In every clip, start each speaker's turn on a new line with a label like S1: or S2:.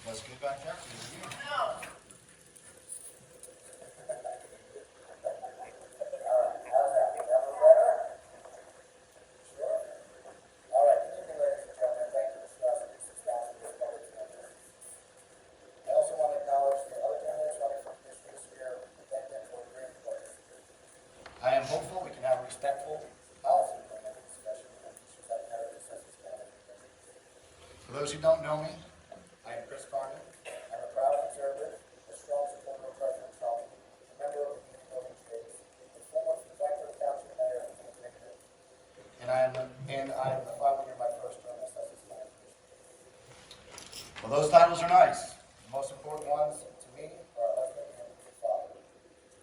S1: Was good back there for you. I am hopeful we can have a respectful policy discussion on issues that matter to Sussex County. For those who don't know me, I am Chris Carney. I'm a proud conservative, a strong supporter of President Trump, a member of the Community Building Trades, a former Frankfurt Township mayor, and a executive. And I am the final year of my first term as Sussex County Commissioner. Well, those titles are nice. The most important ones to me are a husband and a father.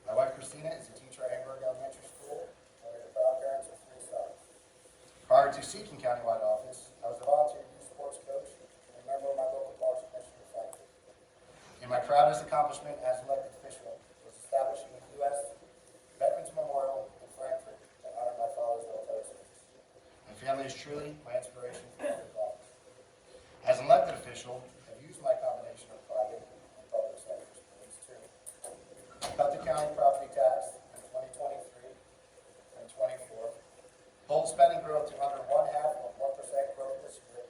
S1: My wife Christina is a teacher at Hamburg Elementary School, and we're the proud parents of 3 sons. Prior to seeking countywide office, I was a volunteer youth sports coach and a member of my local parks commission in Frankfurt. And my proudest accomplishment as elected official was establishing a U.S. Veterans Memorial in Frankfurt to honor my father's military service. My family is truly my inspiration for public office. As an elected official, I've used my combination of private and public sector experience to cut the county property tax in 2023 and 24, hold spending growth to under 1/2 of 1% growth this year,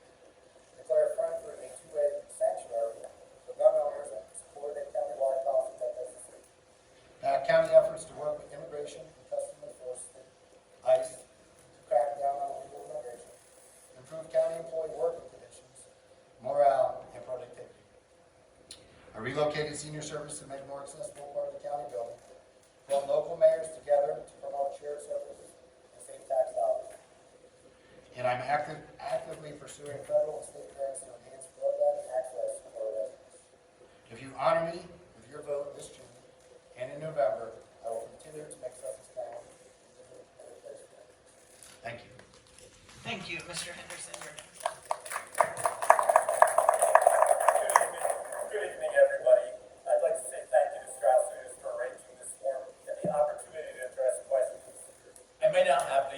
S1: declare Frankfurt a two-way sanctuary for gun owners and support a county-wide policy that does the same. Back county efforts to work with immigration and customs enforcement, ICE, to crack down on illegal immigration, improve county employee working conditions, morale, and productivity. I relocated senior services to make more accessible part of the county building, brought local mayors together to promote shared services and save tax dollars. And I'm actively pursuing federal and state grants to enhance broadband access for our residents. If you honor me with your vote this June and in November, I will continue to make Sussex County a better place for you. Thank you.
S2: Thank you, Mr. Henderson.
S3: Good evening, everybody. I'd like to say thank you to Strauss for arranging this forum and the opportunity to address questions. I may not have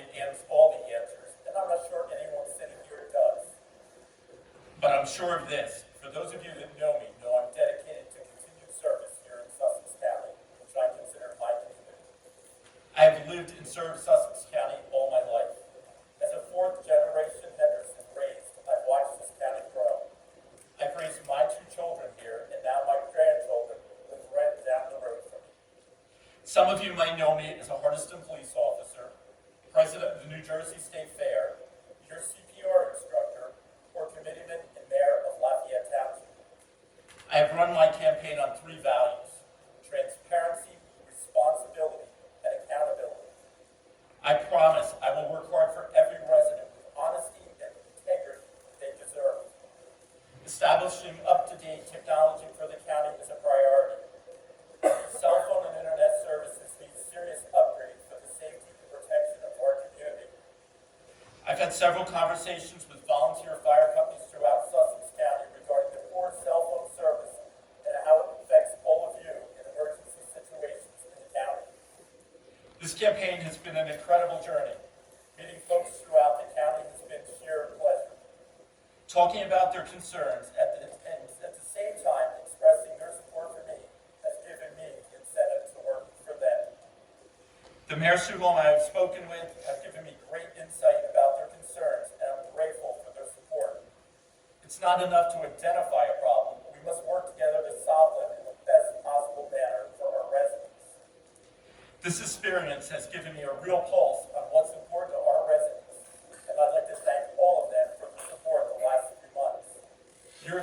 S3: all the answers, and I'm not sure anyone sitting here does. But I'm sure of this. For those of you that know me, know I'm dedicated to continued service here in Sussex County, which I consider my community. I have lived and served Sussex County all my life. As a fourth-generation Henderson raised, I've watched this county grow. I've raised my 2 children here, and now my grandchildren live right down the road from me. Some of you might know me as a Hardiston police officer, president of the New Jersey State Fair, your CPR instructor, or committeeman and mayor of Lafayette Township. I have run my campaign on 3 values: transparency, responsibility, and accountability. I promise I will work hard for every resident with honesty and integrity they deserve. Establishing up-to-date technology for the county is a priority. Cell phone and internet services need serious upgrades for the safety and protection of our community. I've had several conversations with volunteer fire companies throughout Sussex County regarding the poor cell phone service and how it affects all of you in emergency situations in the county. This campaign has been an incredible journey. Meeting folks throughout the county has been sheer pleasure. Talking about their concerns and at the same time expressing their support for me has given me incentive to work for them. The mayors whom I have spoken with have given me great insight about their concerns, and I'm grateful for their support. It's not enough to identify a problem. We must work together to solve them in the best possible manner for our residents. This experience has given me a real pulse on what's important to our residents, and I'd like to thank all of them for the support the last few months. Your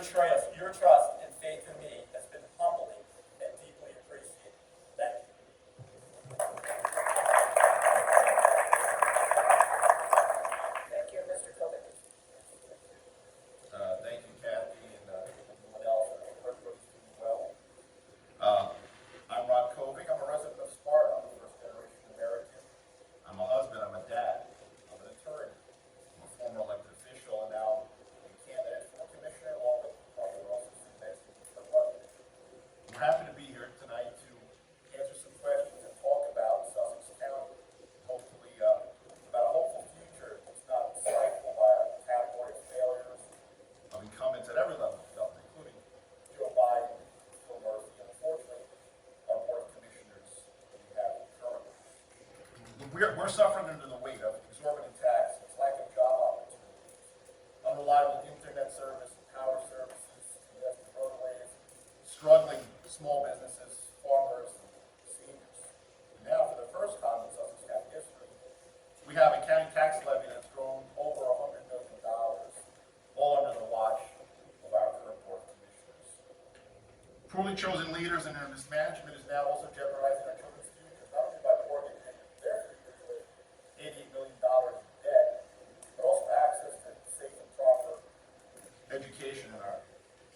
S3: trust and faith in me has been humbling and deeply appreciated. Thank you.
S2: Thank you, Mr. Kovic.
S1: Thank you, Kathy, and everyone else. I hope everybody's doing well. I'm Rob Kovic. I'm a resident of Sparta. I'm a first-generation American. I'm a husband. I'm a dad. I'm an attorney. I'm a former elected official, and now a candidate for commissioner, along with probably also some mayor we're suffering under the weight of exorbitant taxes, lack of job opportunities, unreliable internet service and power services, congested roadways, struggling small businesses, farmers, and seniors. And now, for the first time in Sussex County history, we have a county tax levy that's grown over $100 million, all under the watch of our current board of commissioners. Poorly chosen leaders and their mismanagement is now also jeopardizing our children's future, not only by mortgaging their futures with $88 million in debt, but also access to safe and proper education in our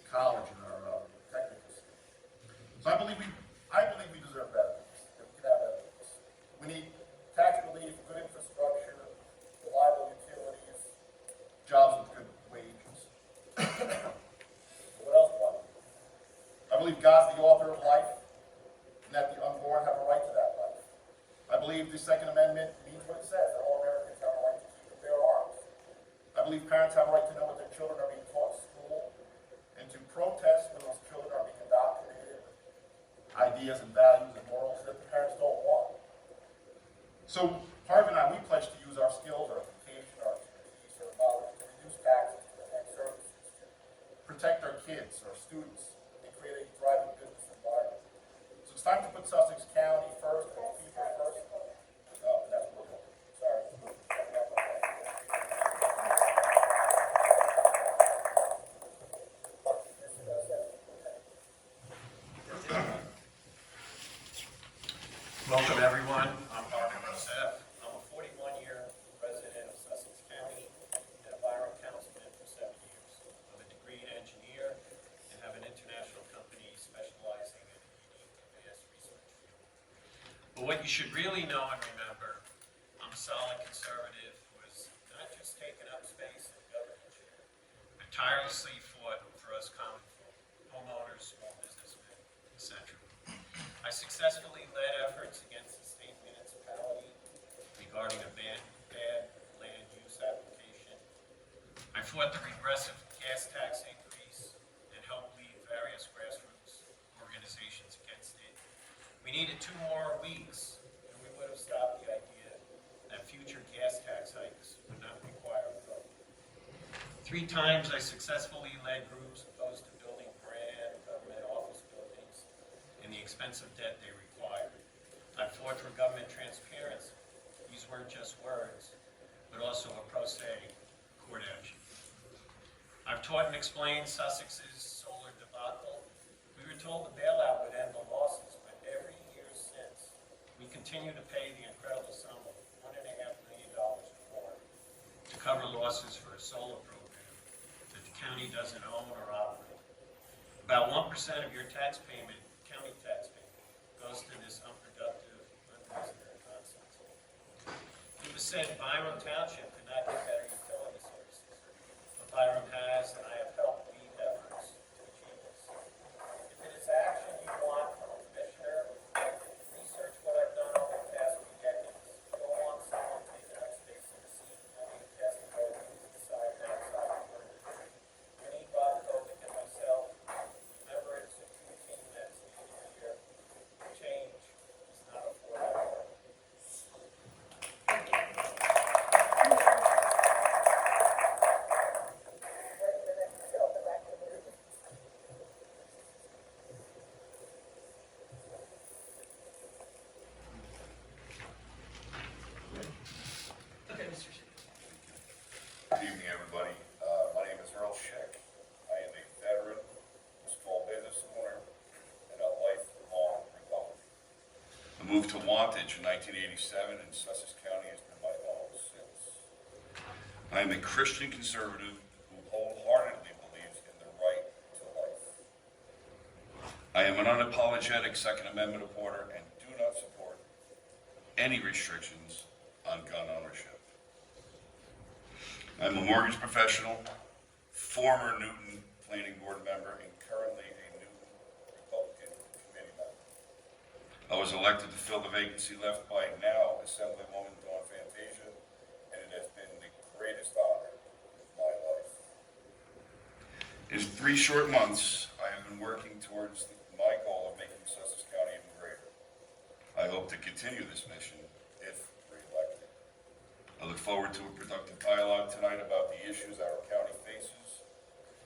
S1: college and our technical schools. So I believe we deserve better than this. That we can have better than this. We need tax relief, good infrastructure, reliable utilities, jobs with good wages. What else do I believe? I believe God's the author of life, and that the unborn have a right to that life. I believe the Second Amendment means what it says, that all Americans have a right to keep and bear arms. I believe parents have a right to know what their children are being taught in school, and to protest when those children are being indoctrinated with ideas and values and morals that the parents don't want. So Harvey and I, we pledge to use our skills, our education, our expertise, our knowledge to reduce taxes, to enhance services, to protect our kids, our students, and create a thriving business environment. So it's time to put Sussex County first, and people first. Oh, that's what we're doing. Sorry.
S4: Welcome, everyone. I'm Harvey Rousseff. I'm a 41-year resident of Sussex County and a Byron councilman for 7 years. I'm a degreed engineer and have an international company specializing in unique advanced research. But what you should really know and remember, I'm a solid conservative who has not just taken up space in the government chair, but tirelessly fought for us common folk, homeowners, small businessmen, etc. I successfully led efforts against the state municipality regarding a bad land use application. I fought the regressive gas tax increase and helped lead various grassroots organizations against it. We needed 2 more weeks, and we would have stopped the idea that future gas tax hikes would not require a vote. 3 times I successfully led groups opposed to building brand government office buildings and the expensive debt they require. I fought for government transparency. These weren't just words, but also a pro se court action. I've taught and explained Sussex's solar debacle. We were told the bailout would end the losses, but every year since, we continue to pay the incredible sum of $1.5 million more to cover losses for a solar program that the county doesn't own or operate. About 1% of your tax payment, county tax payment, goes to this unproductive, unreasonable nonsense. It was said Byron Township could not get better utility services, but Byron has, and I have helped lead efforts to achieve this. If it is action you want from a commissioner, research what I've done over the past few decades. Go on someone taking up space in the seat, moving past the vote, decide outside the room. We need Bob Kovic and myself, members of the team that's needed here. Change is not a 4-hour.
S2: Okay, Mr. Shea.
S5: Good evening, everybody. My name is Earl Schick. I am a veteran, small business owner, and a lifelong Republican. I moved to Wantage in 1987, and Sussex County has been my home since. I am a Christian conservative who wholeheartedly believes in the right to life. I am an unapologetic Second Amendment supporter and do not support any restrictions on gun ownership. I'm a mortgage professional, former Newton Planning Board member, and currently a Newton Republican Committee member. I was elected to fill the vacancy left by now Assemblywoman Dawn Fantasia, and it has been the greatest honor of my life. In 3 short months, I have been working towards my goal of making Sussex County even greater. I hope to continue this mission if reelected. I look forward to a productive dialogue tonight about the issues our county faces,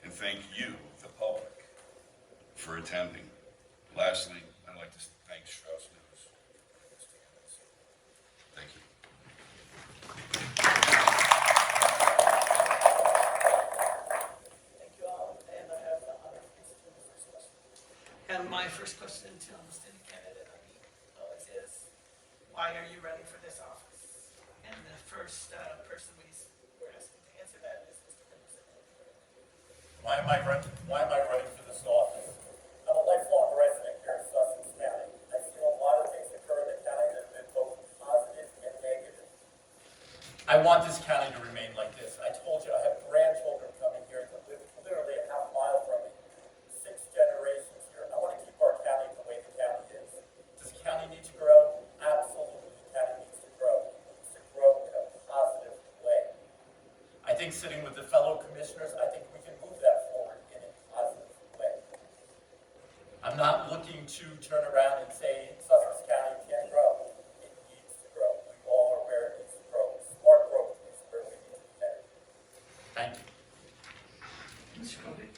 S5: and thank you, the public, for attending. Lastly, I'd like to thank Strauss News. Thank you.
S2: Thank you all, and I have the honor of instituting the first question. And my first question to the student candidate always is, why are you running for this office? And the first person we're asking to answer that is Mr. Henderson.
S3: Why am I running for this office? I'm a lifelong resident here in Sussex County. I've seen a lot of things occur in the county that have been both positive and negative. I want this county to remain like this. I told you I have grandchildren coming here that live literally a half mile from me. 6 generations here. I want to keep our county the way the county is. Does the county need to grow? Absolutely, the county needs to grow. It needs to grow in a positive way. I think sitting with the fellow commissioners, I think we can move that forward in a positive way. I'm not looking to turn around and say Sussex County can't grow. It needs to grow. We all are where it needs to grow. Smart growth is where we need to be headed. Thank you.
S2: Mr. Kobe.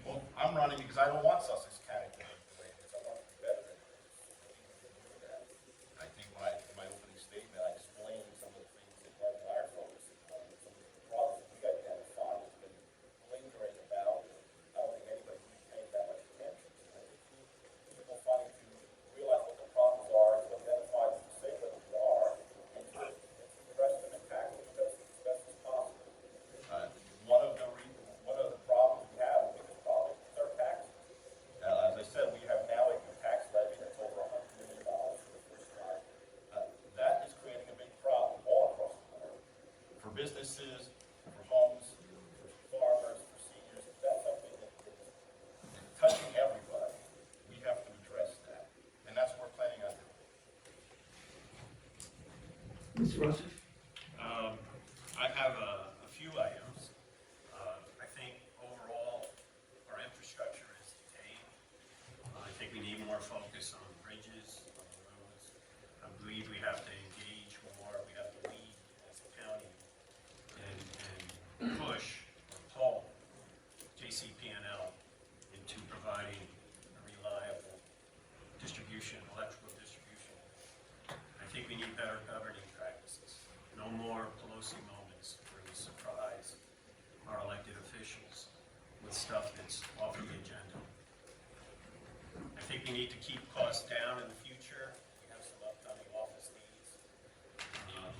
S1: Well, I'm running because I don't want Sussex County to be the way it is. I want it to be better than it is. I think in my opening statement, I explained some of the things that have been our focus on, some of the problems that we identified has been lingering about. I don't think anybody's been paying that much attention to it. People finding to realize what the problems are, to identify them, to say what they are, and to address them and tackle them as best as possible. One of the problems we have, the biggest problem, is our taxes. As I said, we have now a tax levy that's over $100 million for the first time. That is creating a big problem all across the board. For businesses, for homes, for farmers, for seniors, that's something that is touching everybody. We have to address that. And that's what we're planning on doing.
S2: Mr. Rossi.
S4: I have a few items. I think overall, our infrastructure is decaying. I think we need more focus on bridges, on the roads. I believe we have to engage more, we have to lead as a county and push or pull JCP&L into providing a reliable distribution, electrical distribution. I think we need better governing practices. No more Pelosi moments where we surprise our elected officials with stuff that's off the agenda. I think we need to keep costs down in the future. We have some upcoming office needs.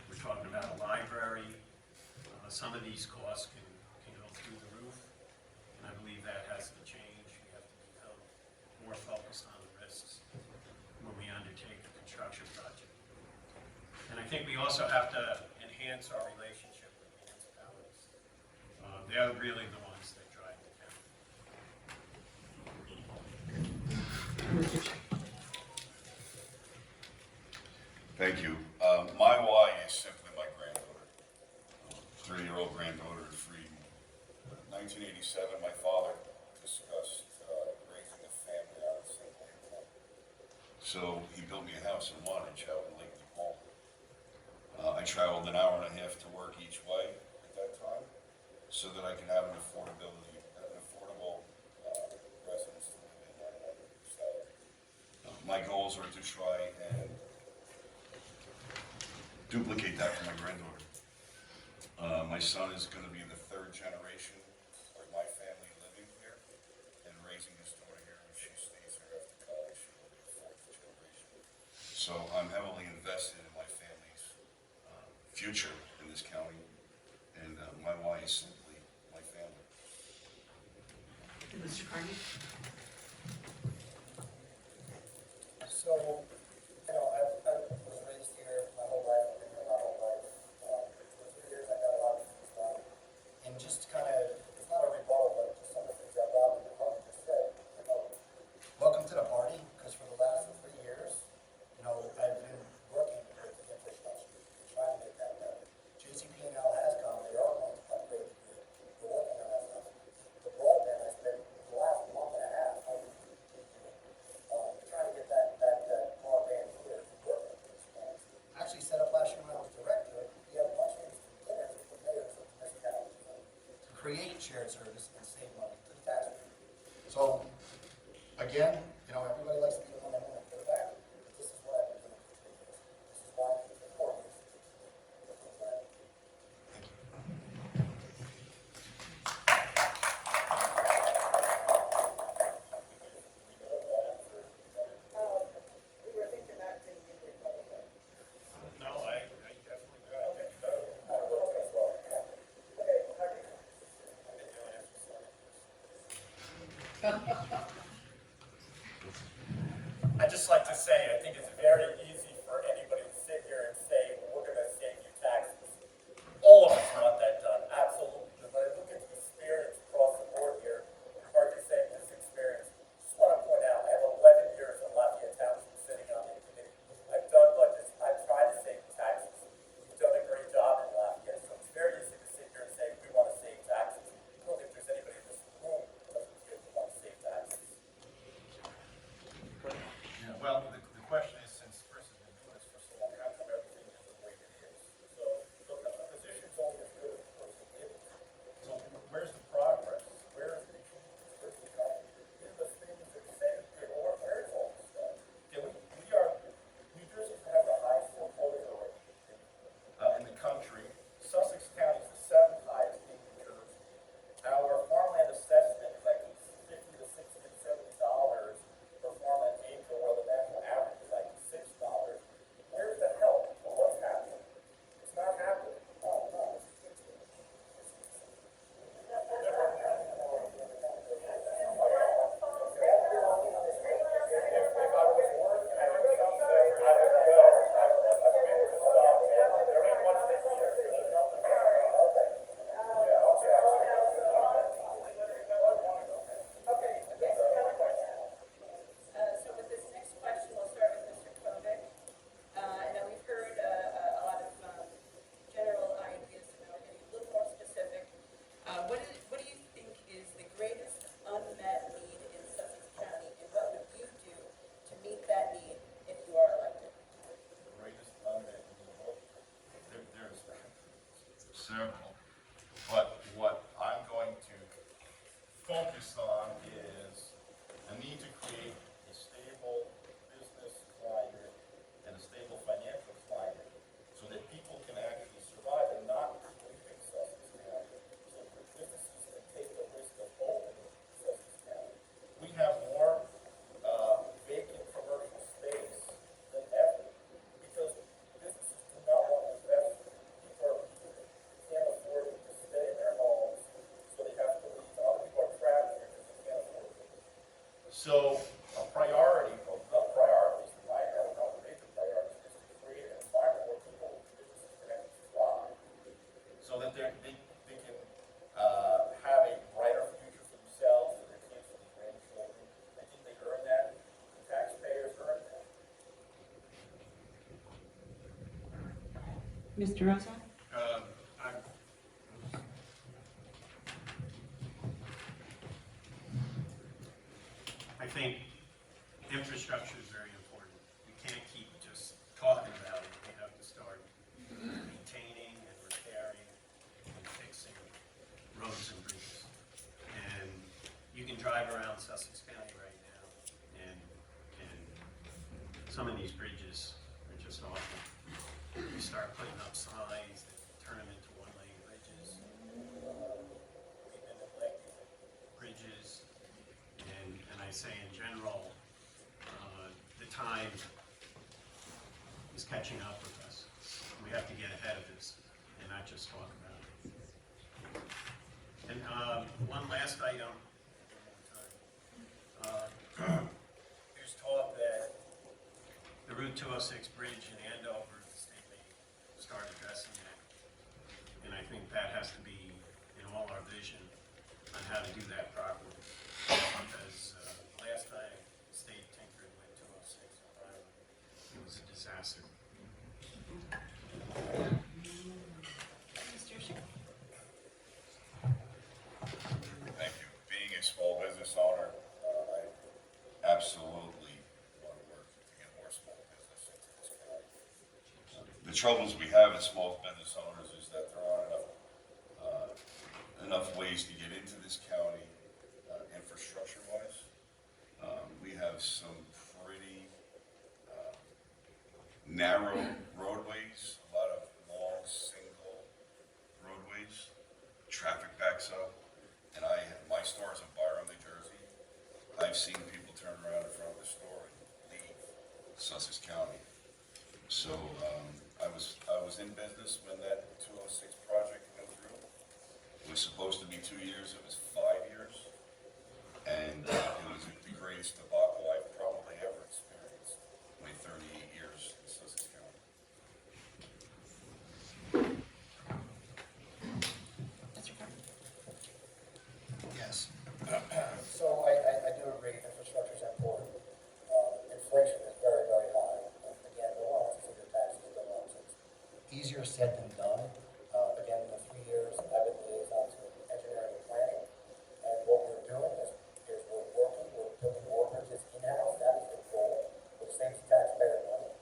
S4: We're talking about a library. Some of these costs can go through the roof, and I believe that has to change. We have to become more focused on the risks when we undertake a construction project. And I think we also have to enhance our relationship with municipalities. They're really the ones that drive the county.
S2: Mr. Chief.
S5: Thank you. My why is simply my granddaughter, 3-year-old granddaughter in Freedom. 1987, my father discussed raising a family out of single income. So he built me a house in Wantage out in Lake Nepal. I traveled an hour and a half to work each way at that time so that I could have an affordable residence to live in on another salary. My goals are to try and duplicate that for my granddaughter. My son is going to be the 3rd generation of my family living here and raising his daughter here. When she stays here after college, she will be the 4th generation. So I'm heavily invested in my family's future in this county, and my why is simply my family.
S2: Mr. Carney.
S1: So, you know, I was raised here my whole life, I've been here my whole life. For 3 years, I got a lot of things done. And just kind of, it's not a rebuttal, but just some of the things that Rob and Carmen just said. You know, welcome to the party, because for the last 3 years, you know, I've been working with the infrastructure, trying to make that better. JCP&L has come, they are going to upgrade the grid. We're working on that stuff. The broadband, I spent the last month and a half Again, you know, everybody likes to be the one that wants to go back, but this is what I've been doing for 3 years. This is why I'm important.
S6: We were thinking that didn't get Republican.
S4: No, I definitely got it.
S3: I'd just like to say, I think it's very easy for anybody to sit here and say, we're gonna save you taxes. All of us want that done, absolutely. But when I look at the experience across the board here, hardly saying this experience, just wanna point out, I have 11 years in Lafayette Township sitting on the committee. I've done budgets, I've tried to save taxes. You've done a great job in Lafayette, so it's very easy to sit here and say, we wanna save taxes. I don't think there's anybody in this room that doesn't want to save taxes.
S4: Yeah, well, the question is, since Chris has been doing this for so long, how come everything is the way it is?
S3: So the position's only as good as the person in it.
S4: So where's the progress?
S3: Where's the these are the things that say, where is all this stuff?
S4: Yeah,
S3: We are, New Jersey has the highest foreclosure rate
S4: in the country,
S3: Sussex County is the 7th highest in New Jersey. Our farmland assessment is like $50 to $60 to $70 for farmland acre, while the national average is like $6. Where's the help? Well, what's happening? It's not happening. Oh, no. If I was worth having something, I would go. I've been to stop, man. There ain't much to hear. There's nothing.
S6: So with this next question, we'll start with Mr. Kovic. I know we've heard a lot of general ideas, and now we're getting a little more specific. What do you think is the greatest unmet need in Sussex County, and what would you do to meet that need if you are elected?
S5: Greatest unmet need. There's several, but what I'm going to focus on is the need to create a stable business climate and a stable financial climate so that people can actually survive and not leaving Sussex County. So that businesses can take the risk of opening Sussex County. We have more vacant commercial space than ever because businesses do not want to invest. People can't afford to stay in their homes, so they have to leave. Other people are trapped here because they can't afford it. So a priority, well, not priorities, I don't know, major priorities is to create an environment where people, businesses can actually thrive. So that they can have a brighter future for themselves and their kids and their grandchildren. I think they earn that. The taxpayers earn that.
S6: Mr. Rosa?
S4: I think infrastructure is very important. We can't keep just talking about it. We have to start maintaining and repairing and fixing roads and bridges. And you can drive around Sussex County right now, and some of these bridges are just awful. You start putting up signs that turn them into one-lane bridges. We've been neglecting bridges, and I say in general, the time is catching up with us. We have to get ahead of this and not just talk about it. And one last item. There's talk that the Route 206 bridge in Andover, the state may start addressing that. And I think that has to be in all our vision on how to do that properly. Because last time the state tinkered with 206 in Ohio, it was a disaster.
S6: Mr. Schiff?
S5: Thank you. Being a small business owner, I absolutely want to work to get more small business into this county. The troubles we have as small business owners is that there aren't enough ways to get into this county, infrastructure-wise. narrow roadways, a lot of long, single roadways. Traffic backs up, and my store is in Byram, New Jersey. I've seen people turn around in front of the store and leave Sussex County. So I was in business when that 206 project went through. It was supposed to be 2 years. It was 5 years, and it was the greatest debacle I've probably ever experienced in my 38 years in Sussex County.
S2: Mr. Carter?
S1: Yes. So I do agree, infrastructure is important. Inflation is very, very high. Again, no one wants to see their taxes go up, so it's easier said than done. Again, in the 3 years, I've been liaison to engineering and planning, and what we're doing is we're building more bridges in-house. That is the goal, which saves taxpayer money.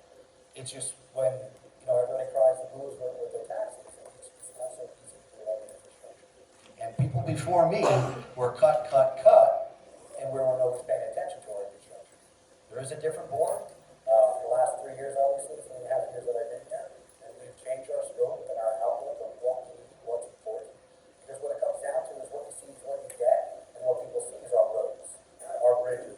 S1: It's just when, everybody cries the blues with their taxes, it's not so easy to do all the infrastructure. And people before me were cut, and we weren't always paying attention to our infrastructure. There is a different board. For the last 3 years, obviously, 3.5 years that I've been here, and we've changed our scope and our outlook on what we need, what's important. Because what it comes down to is what you see is what you get, and what people see is our roads, our bridges,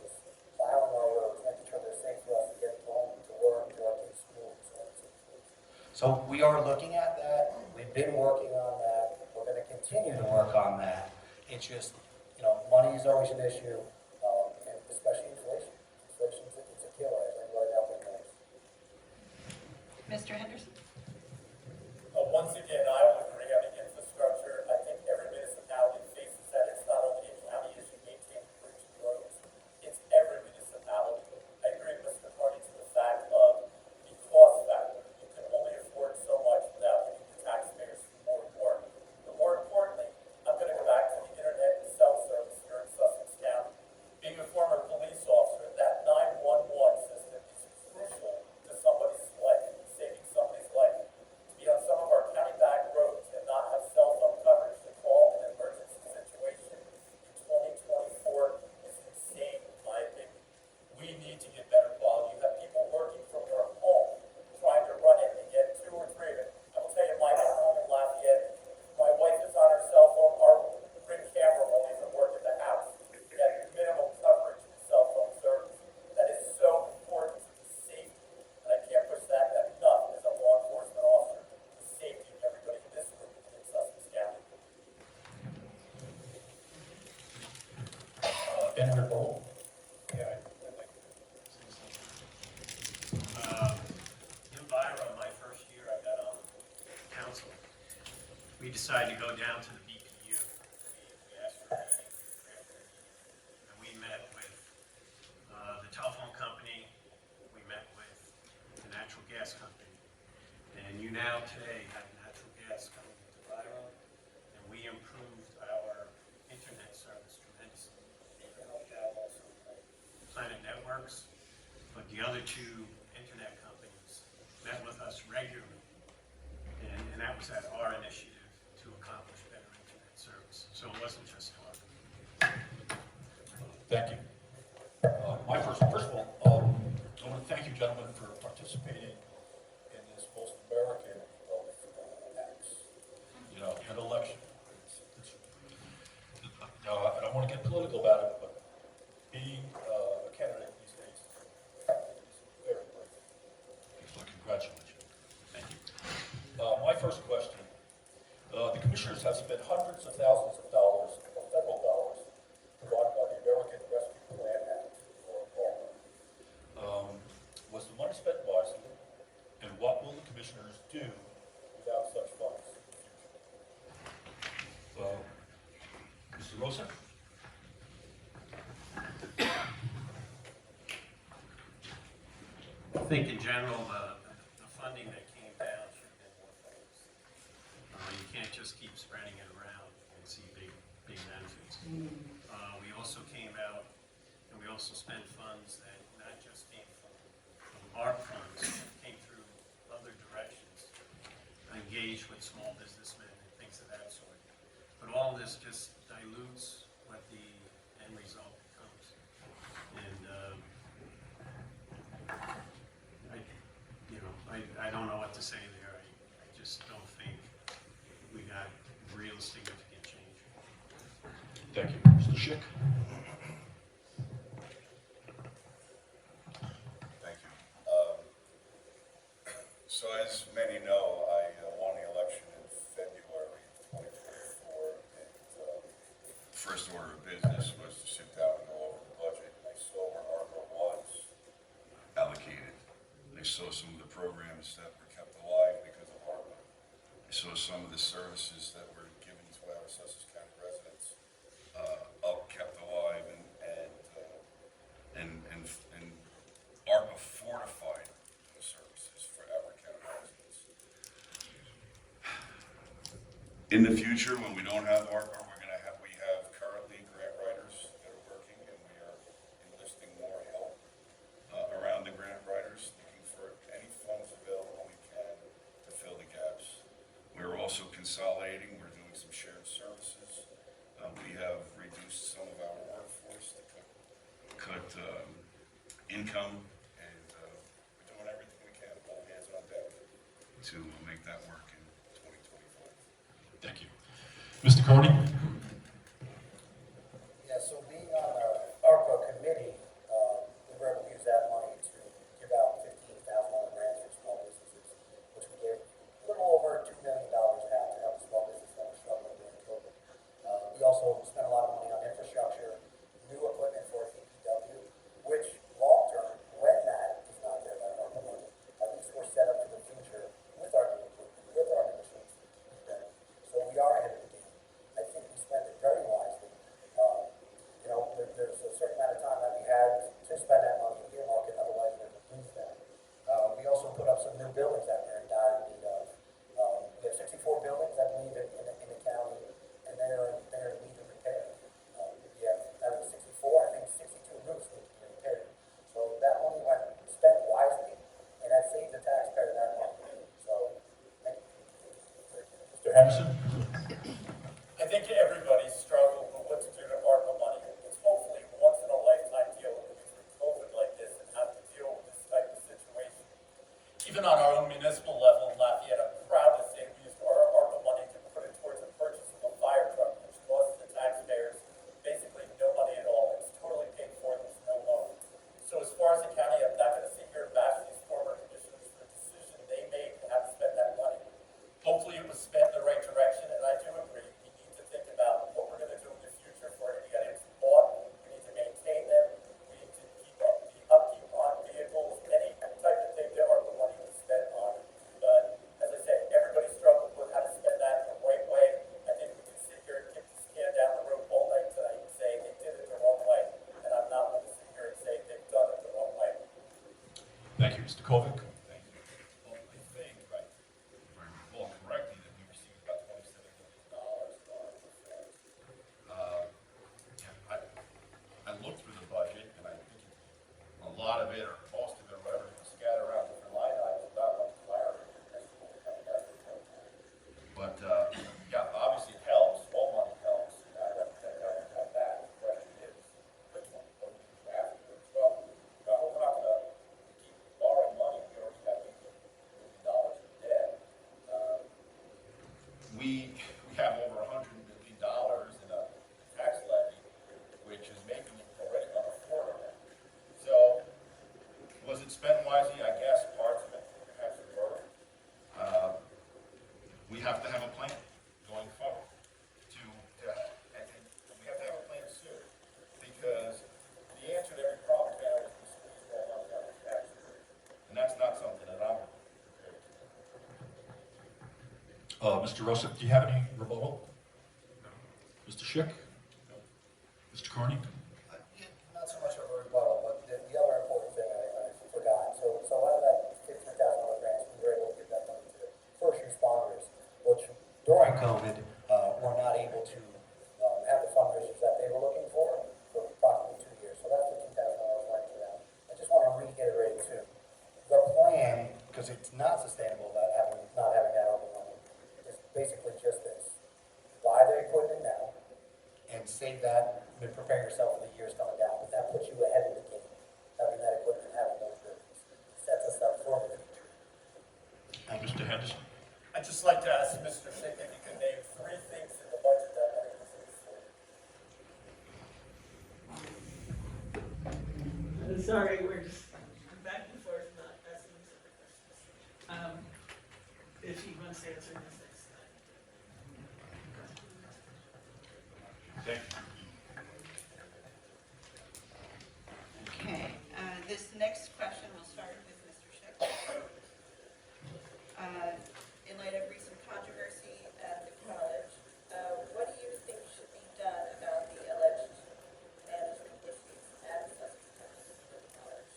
S1: plowing our roads, making sure they're safe for us to get home, to work, to our kids' school, so on and so forth. So we are looking at that. We've been working on that. We're going to continue to work on that. It's just, money is always an issue, and especially inflation. Inflation it's a killer, as everybody out there knows.
S2: Mr. Henderson?
S3: Once again, I will agree on the infrastructure. I think every municipality faces that. It's not only a county issue, maintaining bridges and roads. It's every municipality. I agree with Mr. Carney to the fact of the cost factor. You can only afford so much without hitting the taxpayers more and more. But more importantly, I'm going to go back to the internet and cell service here in Sussex County. Being a former police officer, that 911 system is crucial to somebody's life, saving somebody's life. To be on some of our county back roads and not have cell phone coverage to call an emergency situation in 2024 is insane, in my opinion. We need to get better quality. You have people working from their home, trying to run it and get 2 or 3 of it. I will tell you, my home in Lafayette, my wife is on her cell phone, our Ring camera won't even work at the house. We have minimum coverage in cell phone service. That is so important to safety, and I can't push that enough as a law enforcement officer. The safety of everybody in this room and in Sussex County.
S1: Senator Bolt?
S4: Yeah, I'd like to say something. In Byram, my first year I got on council, we decided to go down to the BPU. We asked for a meeting, and we met with the telephone company, we met with the natural gas company. And you now today have natural gas coming into Byram, and we improved our internet service tremendously. We helped out also Planet Networks, but the other 2 internet companies met with us regularly, and that was at our initiative to accomplish better internet service. So it wasn't just talk.
S7: Thank you. First of all, I want to thank you, gentlemen, for participating in this most American of acts, an election. I don't want to get political about it, but being a candidate these days is very brave. So congratulations. Thank you. My first question, the commissioners have spent hundreds of thousands of dollars, of federal dollars, brought by the American Rescue Plan Act, or ARPA. Was the money spent wisely, and what will the commissioners do without such funds in the future? Mr. Rosa?
S4: I think in general, the funding that came down should have been more focused. You can't just keep spreading it around and see big benefits. We also came out and we also spent funds that not just came from our funds, came through other directions, engaged with small businessmen and things of that sort. But all this just dilutes what the end result becomes. And I
S7: Thank you. Mr. Schick?
S5: Thank you. So as many know, I won the election in February of 2024, and first order of business was to sit down and go over the budget. I saw where ARPA was allocated. I saw some of the programs that were kept alive because of ARPA. I saw some of the services that were given to our Sussex County residents kept alive, and ARPA fortified those services for our county residents. In the future, when we don't have ARPA, we have currently grant writers that are working, and we are enlisting more help around the grant writers, looking for any funds available we can to fill the gaps. We're also consolidating. We're doing some shared services. We have reduced some of our workforce to cut income, and we're doing everything we can, all hands on deck, to make that work in 2025.
S7: Thank you. Mr. Carney?
S1: Yeah, so being on the ARPA committee, we were able to use that money to give out $15,000 grants for small businesses, which we gave a little over $2 million out to help small businesses that were struggling during COVID. We also spent a lot of money on infrastructure, new equipment for DPW, which long-term, when that is not there, that ARPA money, at least we're set up for the future with our new equipment, with our new machines. So we are ahead of the game. I think we spent it very wisely. There's a certain amount of time that we had to spend that money in earmark it, otherwise we're going to lose that. We also put up some new buildings that we're in dire need of. We have 64 buildings, I believe, in the county, and they're in need of repair. We have, out of the 64, I think 62 roofs need to be repaired. So that money went spent wisely, and that saved the taxpayer that money. So, thank you.
S7: Mr. Henderson?
S3: I think everybody struggled with what to do to ARPA money. It's hopefully once in a lifetime deal with COVID like this and have to deal with this type of situation. Even on our own municipal level in Lafayette, I'm proud to say we used our ARPA money to put it towards the purchase of a fire truck, which costs the taxpayers basically no money at all. It's totally paid for, there's no loan. So as far as the county, I'm not gonna sit here and bash these former commissioners for the decision they made to have to spend that money. Hopefully it was spent in the right direction, and I do agree, we need to think about what we're gonna do in the future for any items bought. We need to maintain them, we need to keep up the upkeep on vehicles, any type of thing that ARPA money was spent on. But as I say, everybody struggled with how to spend that the right way. I think we can sit here and kick this can down the road all night tonight and say they did it the wrong way, and I'm not gonna sit here and say they've done it the wrong way.
S7: Thank you. Mr. Kovic?
S4: Thank you. Well, I think, right, if I recall correctly, that we received about $27 million for our affairs. I looked through the budget, and I think a lot of it, or most of it, or whatever, was scattered around different line items without much clarity as to what kind of effort it was. But, yeah, obviously it helps, all money helps, and I don't have that. The question is, which one? What do we do afterwards? Well, I hope we're not gonna keep borrowing money. We already have $8 million in debt. We have over $100 million in a tax levy, which is making it already unaffordable. So, was it spent wisely? I guess parts of it perhaps were. We have to have a plan going forward and we have to have a plan soon, because the answer to every problem now is we squeeze more money out of the tax rate. And that's not something that I'm prepared to do.
S7: Mr. Rosa, do you have any rebuttal? Mr. Schick? Mr. Carney?
S1: Not so much of a rebuttal, but the other important thing I forgot. So out of that $15,000 grants, we were able to give that money to first responders, which during COVID were not able to have the fundraisers that they were looking for approximately 2 years. So that $15,000 went to them. I just want to reiterate too, the plan, because it's not sustainable about not having that open money, is basically just this: buy the equipment now and save that and prepare yourself for the years coming down. But that puts you ahead of the game, having that equipment, having those buildings. Sets us up for the future.
S7: Mr. Henderson?
S3: I'd just like to ask Mr. Schick if he could name 3
S2: Sorry, we're just back and forth, not asking each other questions. If he wants to answer this next time.
S5: Thank you.
S6: Okay, this next question will start with Mr. Schick. In light of recent controversy at the college, what do you think should be done about the alleged management issues at Sussex College?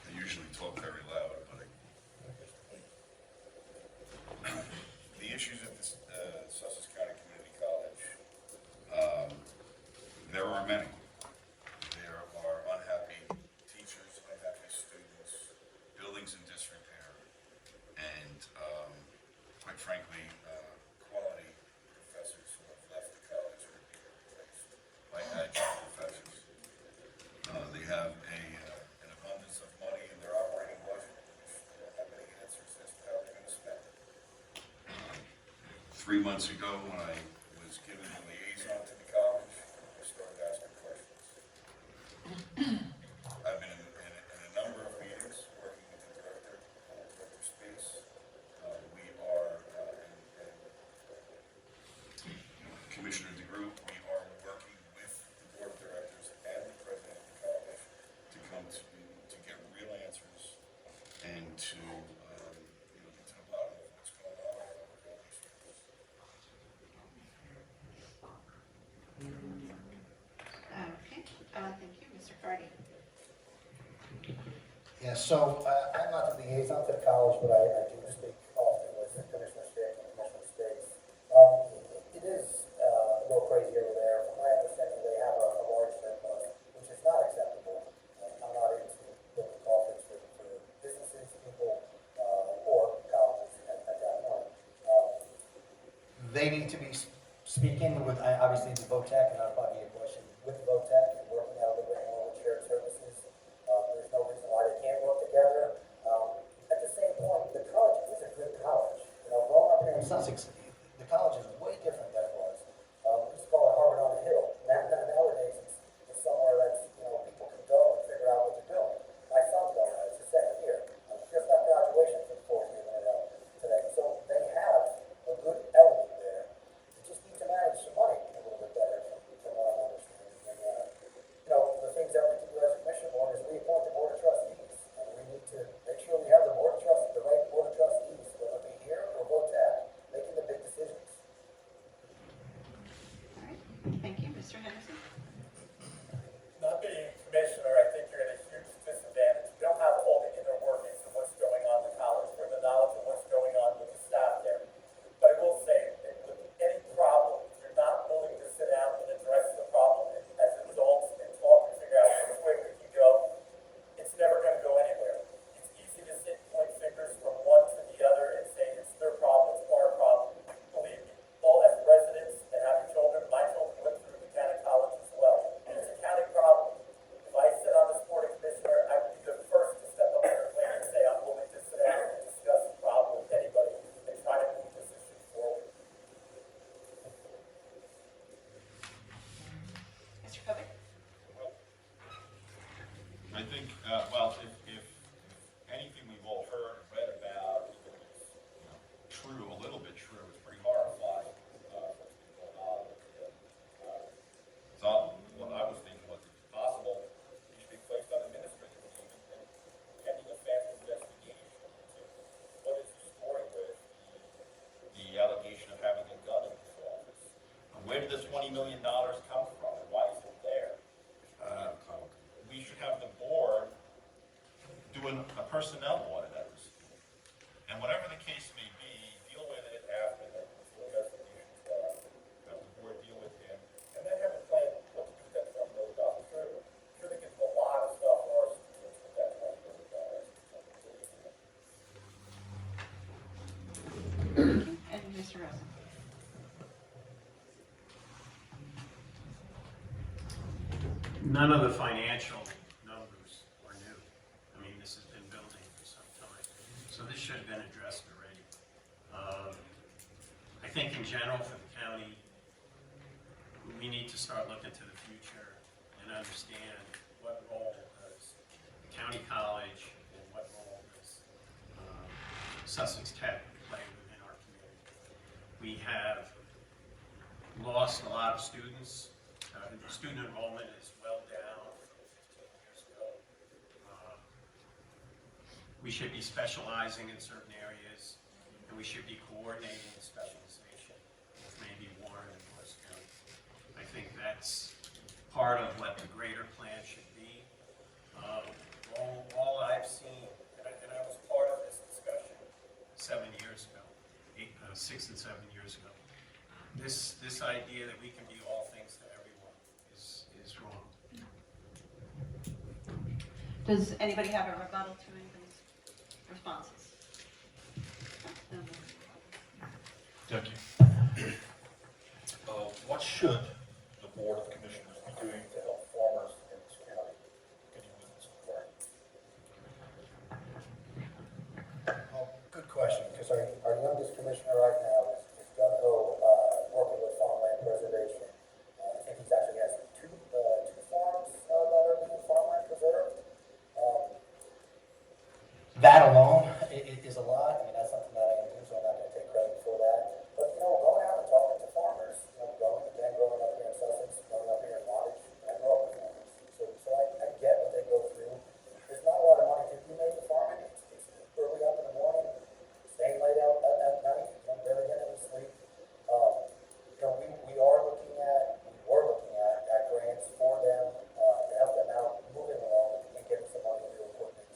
S5: I usually talk very loud, but the issues at the Sussex County Community College, there are many. There are unhappy teachers, unhappy students, buildings in disrepair, and quite frankly, quality professors who have left the college or being replaced by adjunct professors. They have an abundance of money in their operating budget, which they don't have any answers as to how they're going to spend it. 3 months ago, when I was given the liaison to the college, I started asking questions. I've been in a number of meetings working with the director, Director Space. We are, and Commissioner DeGroot, we are working with the board of directors and the president of the college to come to get real answers and to, get to the bottom of what's going on with all these things.
S6: Okay, thank you, Mr. Cardy.
S1: Yeah, so I'm not the liaison to the college, but I do speak often with Commissioner Schick and Commissioner Space. It is a little crazy over there. From my understanding, they have a large surplus, which is not acceptable. I'm not into building coffins for businesses, people, or colleges at that point. They need to be speaking with, obviously, the VOTEC, and that'll probably be a question with the VOTEC and working out a little bit more with shared services. There's no reason why they can't work together. At the same point, the college is a good college. Growing up here in Sussex, the college is way different than it was. We used to call it Harvard on the Hill. Nowadays, it's somewhere that's, people can go and figure out what they're doing. My son's going there. It's his second year. Just got graduation for the fourth year in a row today. So they have a good element there. They just need to manage some money a little bit better, from what I'm understanding. And, the things that we can do as a commission board is we appoint the board of trustees. And we need to make sure we have the right board of trustees, whether it be here or VOTEC, making the big decisions.
S6: All right, thank you, Mr. Henderson.
S3: Not being commissioner, I think you're at a huge disadvantage. You don't have all the inner workings of what's going on in the college or the knowledge of what's going on with the staff there. But I will say, that with any problem, if you're not willing to sit down and address the problem as adults and talk and figure out which way we can go, it's never going to go anywhere. It's easy to sit and point fingers from one to the other and say it's their problem, it's our problem. Believe me, all as residents and having children, my children went through the county college as well. And it's a county problem. If I sit on this board of commissioner, I would be the first to step up to the plate and say I'm willing to sit down and discuss the problem with anybody and try to move this issue forward.
S6: Mr. Kovic?
S4: I think, if anything we've all heard or read about, even if it's true, a little bit true, it's pretty horrifying, what's been going on. So what I was thinking was, if possible, he should be placed on administrative leave and pending a fast investigation into what is the story with the allegation of having a gun in his office. Where did this $20 million come from, and why is it there? We should have the board doing a personnel audit at this school. And whatever the case may be, deal with it after the investigation is done. Have the board deal with him, and then have a plan what to do with that $20 million. Sure they can do a lot of stuff for our students with that $20 million.
S6: And Mr. Rosen?
S8: None of the financial numbers are new. I mean, this has been building for some time. So this should have been addressed already. I think in general for the county, we need to start looking to the future and understand what role does the county college and what role does Sussex Tech play within our community. We have lost a lot of students. Student enrollment is well down from 15 years ago. We should be specializing in certain areas, and we should be coordinating specialization with maybe Warren and Morris County. I think that's part of what the greater plan should be. All I've seen, and I was part of this discussion 7 years ago, 6 and 7 years ago. This idea that we can be all things to everyone is wrong.
S6: Does anybody have a rebuttal to anybody's responses?
S7: Thank you. What should the Board of Commissioners be doing to help farmers in this county? Can you move this forward?
S1: Well, good question, because our youngest commissioner right now is gung-ho, working with farmland preservation. I think he's actually has two farms that are being farmland preserved. That alone is a lot. I mean, that's something that I can do, so I'm not going to take credit for that. But, going out and talking to farmers, growing up here in Sussex, growing up here in Wattage, I grew up with farmers. So I get what they go through. There's not a lot of money to be made with farming. It's early up in the morning, staying late out at night, barely getting any sleep. We were looking at grants for them, to help them out moving along and getting some money into equipment.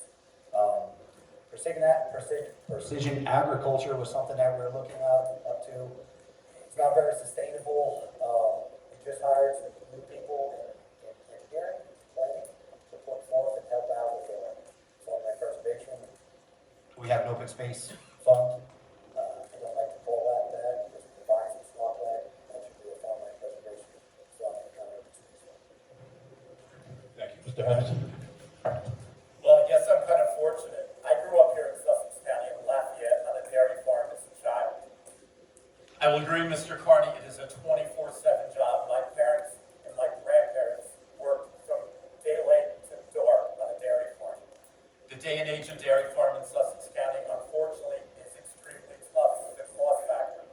S1: Precision agriculture was something that we were looking up to. It's not very sustainable. We just hired some new people in engineering, planning, to put forth and help out with farmland preservation. We have an open space fund. I don't like to call that because it provides some swampland. That should be a farmland preservation fund, not an open space fund.
S7: Thank you. Mr. Henderson?
S3: Well, I guess I'm kind of fortunate. I grew up here in Sussex County in Lafayette on a dairy farm as a child. I will agree, Mr. Carney, it is a 24/7 job. My parents and my grandparents worked from daylight to dark on a dairy farm. The day and age of dairy farm in Sussex County, unfortunately, is extremely tough with the cost factor.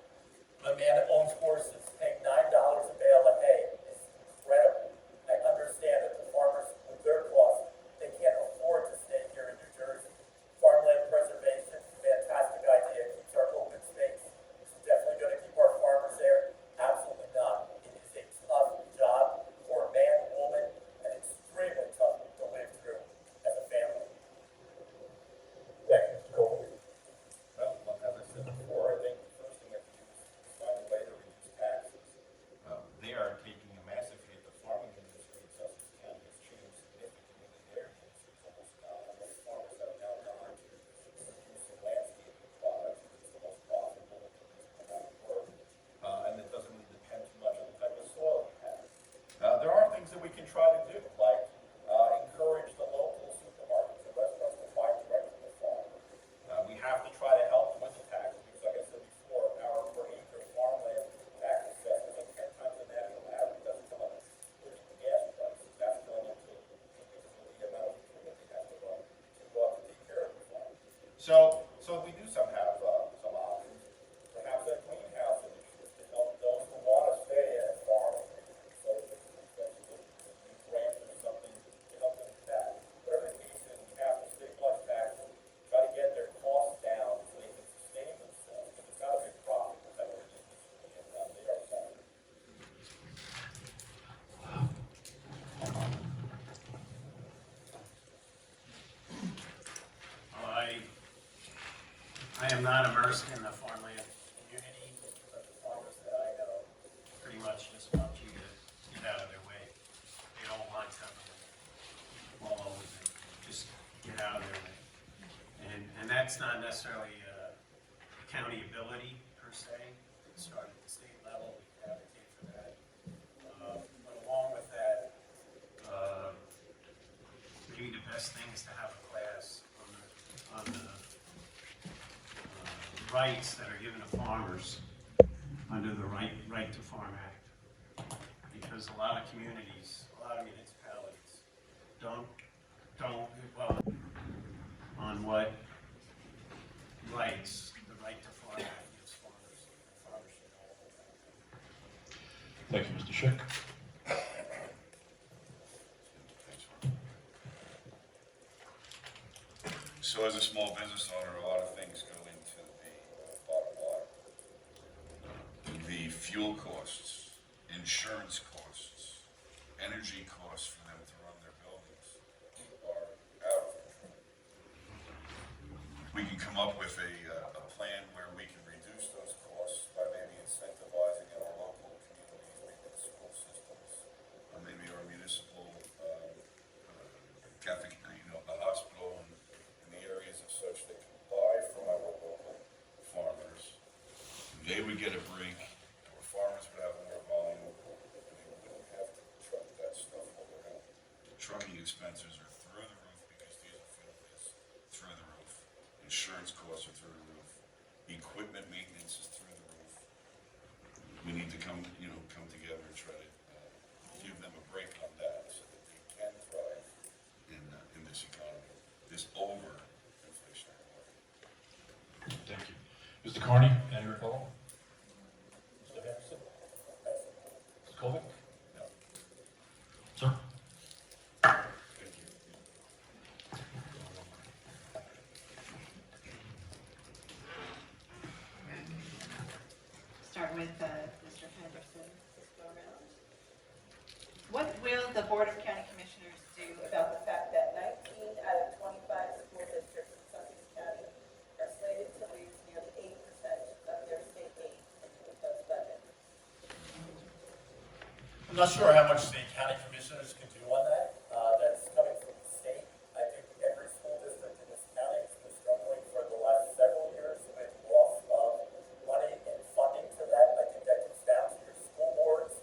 S3: A man that owns horses paying $9 a bale of hay is incredible. I understand that the farmers, with their costs, they can't afford to stay here in New Jersey. Farmland preservation, fantastic idea, keeps our open space. Is it definitely going to keep our farmers there? Absolutely not. It is a tough job for a man, woman, and extremely tough to live through as a family.
S7: Thank you, Mr. Copeland.
S5: Well, as I said before, I think the first thing we have to do is find a way to reduce taxes. They are taking a massive hit. The farming industry in Sussex County has changed significantly. The dairy industry is almost gone. Most farmers have now gone to producing landscaping products. It's the most profitable amount of work, and it doesn't really depend too much on the type of soil you have. There are things that we can try to do, like encourage the local supermarkets and restaurants to buy direct from the farm. We have to try to help with the taxes, because like I said before, our per acre farmland tax assessment is like 10 times the national average. Doesn't come up with the gas prices. That's going into the amount of equipment they have to run to go out to take care of the farm. So we do have some options. Perhaps a greenhouse initiative to help those who want to stay at farming. So we grant or something to help them with that. Whatever the case is, we have to stabilize taxes, try to get their costs down so they can sustain themselves. Because it's not a big problem that we're in and they are suffering.
S8: I am not immersed in the farmland community, but the farmers that I know pretty much just want you to get out of their way. They don't want something all over them. Just get out of their way. And that's not necessarily a county ability per se. Start at the state level, we can advocate for that. But along with that, maybe the best thing is to have a class on the rights that are given to farmers under the Right to Farm Act. Because a lot of communities, a lot of municipalities don't, well, on what rights the Right to Farm Act gives farmers. Farmers should know about that.
S7: Thank you, Mr. Schick.
S5: So as a small business owner, a lot of things go into the bottom line. The fuel costs, insurance costs, energy costs for them to run their buildings are out of control. We can come up with a plan where we can reduce those costs by maybe incentivizing our local communities, maybe the school systems, or maybe our municipal Catholic, the hospital and the areas of such that can buy from our local farmers. They would get a break, our farmers would have more volume, and they wouldn't have to truck that stuff all around. Trucking expenses are through the roof because diesel fuel is through the roof. Insurance costs are through the roof. Equipment maintenance is through the roof. We need to come together and try to give them a break on that so that they can thrive in this economy, this over-inflationary market.
S7: Thank you. Mr. Carney, any rebuttal? Mr. Henderson? Mr. Kovic?
S5: No.
S7: Sir?
S6: Start with Mr. Henderson, this go around. What will the Board of County Commissioners do about the fact that 19 out of 25 school districts in Sussex County are slated to lose nearly 80% of their state aid in the proposed budget?
S3: I'm not sure how much the county commissioners can do on that. That's coming from the state. I think every school district in this county has been struggling for the last several years with loss of money and funding for that. I think that comes down to your school boards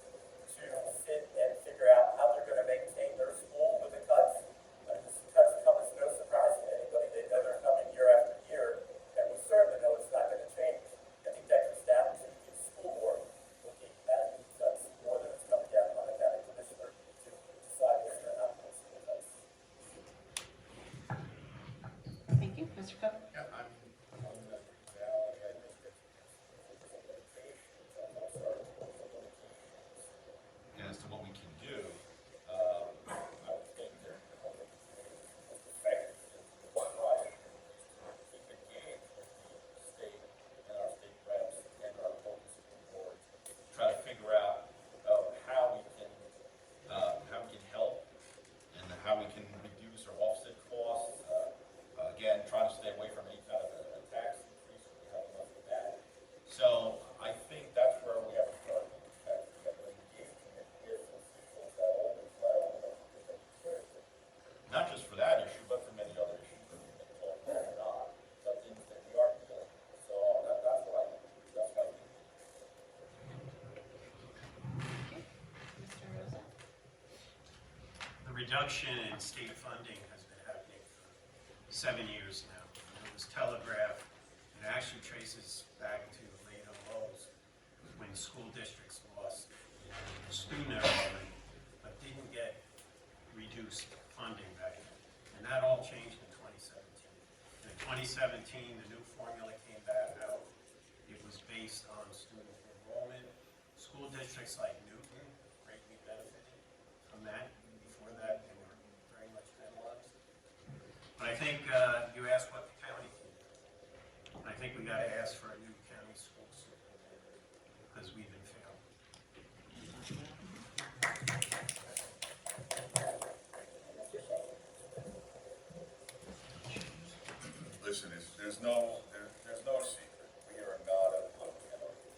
S3: to sit and figure out how they're going to maintain their school with the cuts. These cuts come as no surprise to anybody. They know they're coming year after year, and we certainly know it's not going to change. I think that comes down to the school board looking at these cuts more than it's coming down on the county commissioner to decide whether or not those school cuts.
S6: Thank you. Mr. Cook?
S1: Yeah, I'm
S3: On the reality, I think that limitations, I'm not sorry, limitations.
S4: And as to what we can do,
S3: I would think they're effective in one way, keep engaged with the state and our state reps and our local school boards,
S4: try to figure out how we can help and how we can reduce or offset costs. Again, trying to stay away from any kind of a tax increase if we have enough of that. So I think that's where we have to start.
S3: we have to engage with officials at all levels, because they seriously.
S4: Not just for that issue, but for many other issues that we've been talking about.
S3: They're not, but things that we are dealing with. So that's what I think.
S6: Thank you. Mr. Rosa?
S8: The reduction in state funding has been happening for 7 years now. It was telegraphed, it actually traces back to the late '00s when school districts lost student enrollment but didn't get reduced funding back then. And that all changed in 2017. In 2017, the new formula came back out. It was based on student enrollment. School districts like Newton greatly benefited from that. Before that, they were very much penalized. But I think you asked what the county can do. And I think we got to ask for a new county school superintendent because we've been failing.
S5: Listen, there's no secret. We are not a blue county.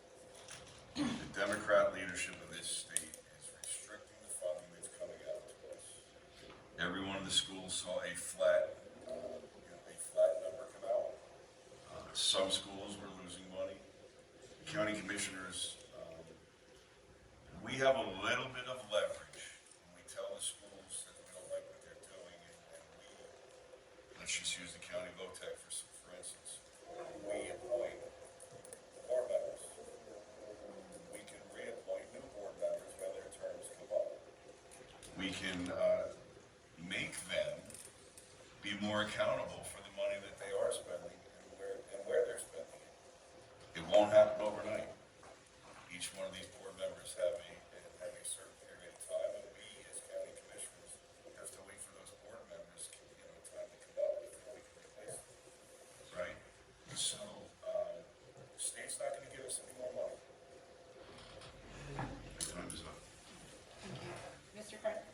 S5: The Democrat leadership of this state is restricting the funding that's coming out to us. Every one of the schools saw a flat number come out. Some schools were losing money. County commissioners, we have a little bit of leverage when we tell the schools that we don't like what they're doing, and let's just use the county VOTEC for instance. We appoint can make them be more accountable for the money that they are spending and where they're spending it. It won't happen overnight. Each one of these board members have a certain period of time, and we, as county commissioners, have to wait for those board members, time to come up before we can replace them, right? So, the state's not gonna give us any more money. My time is up.
S6: Mr. Carter?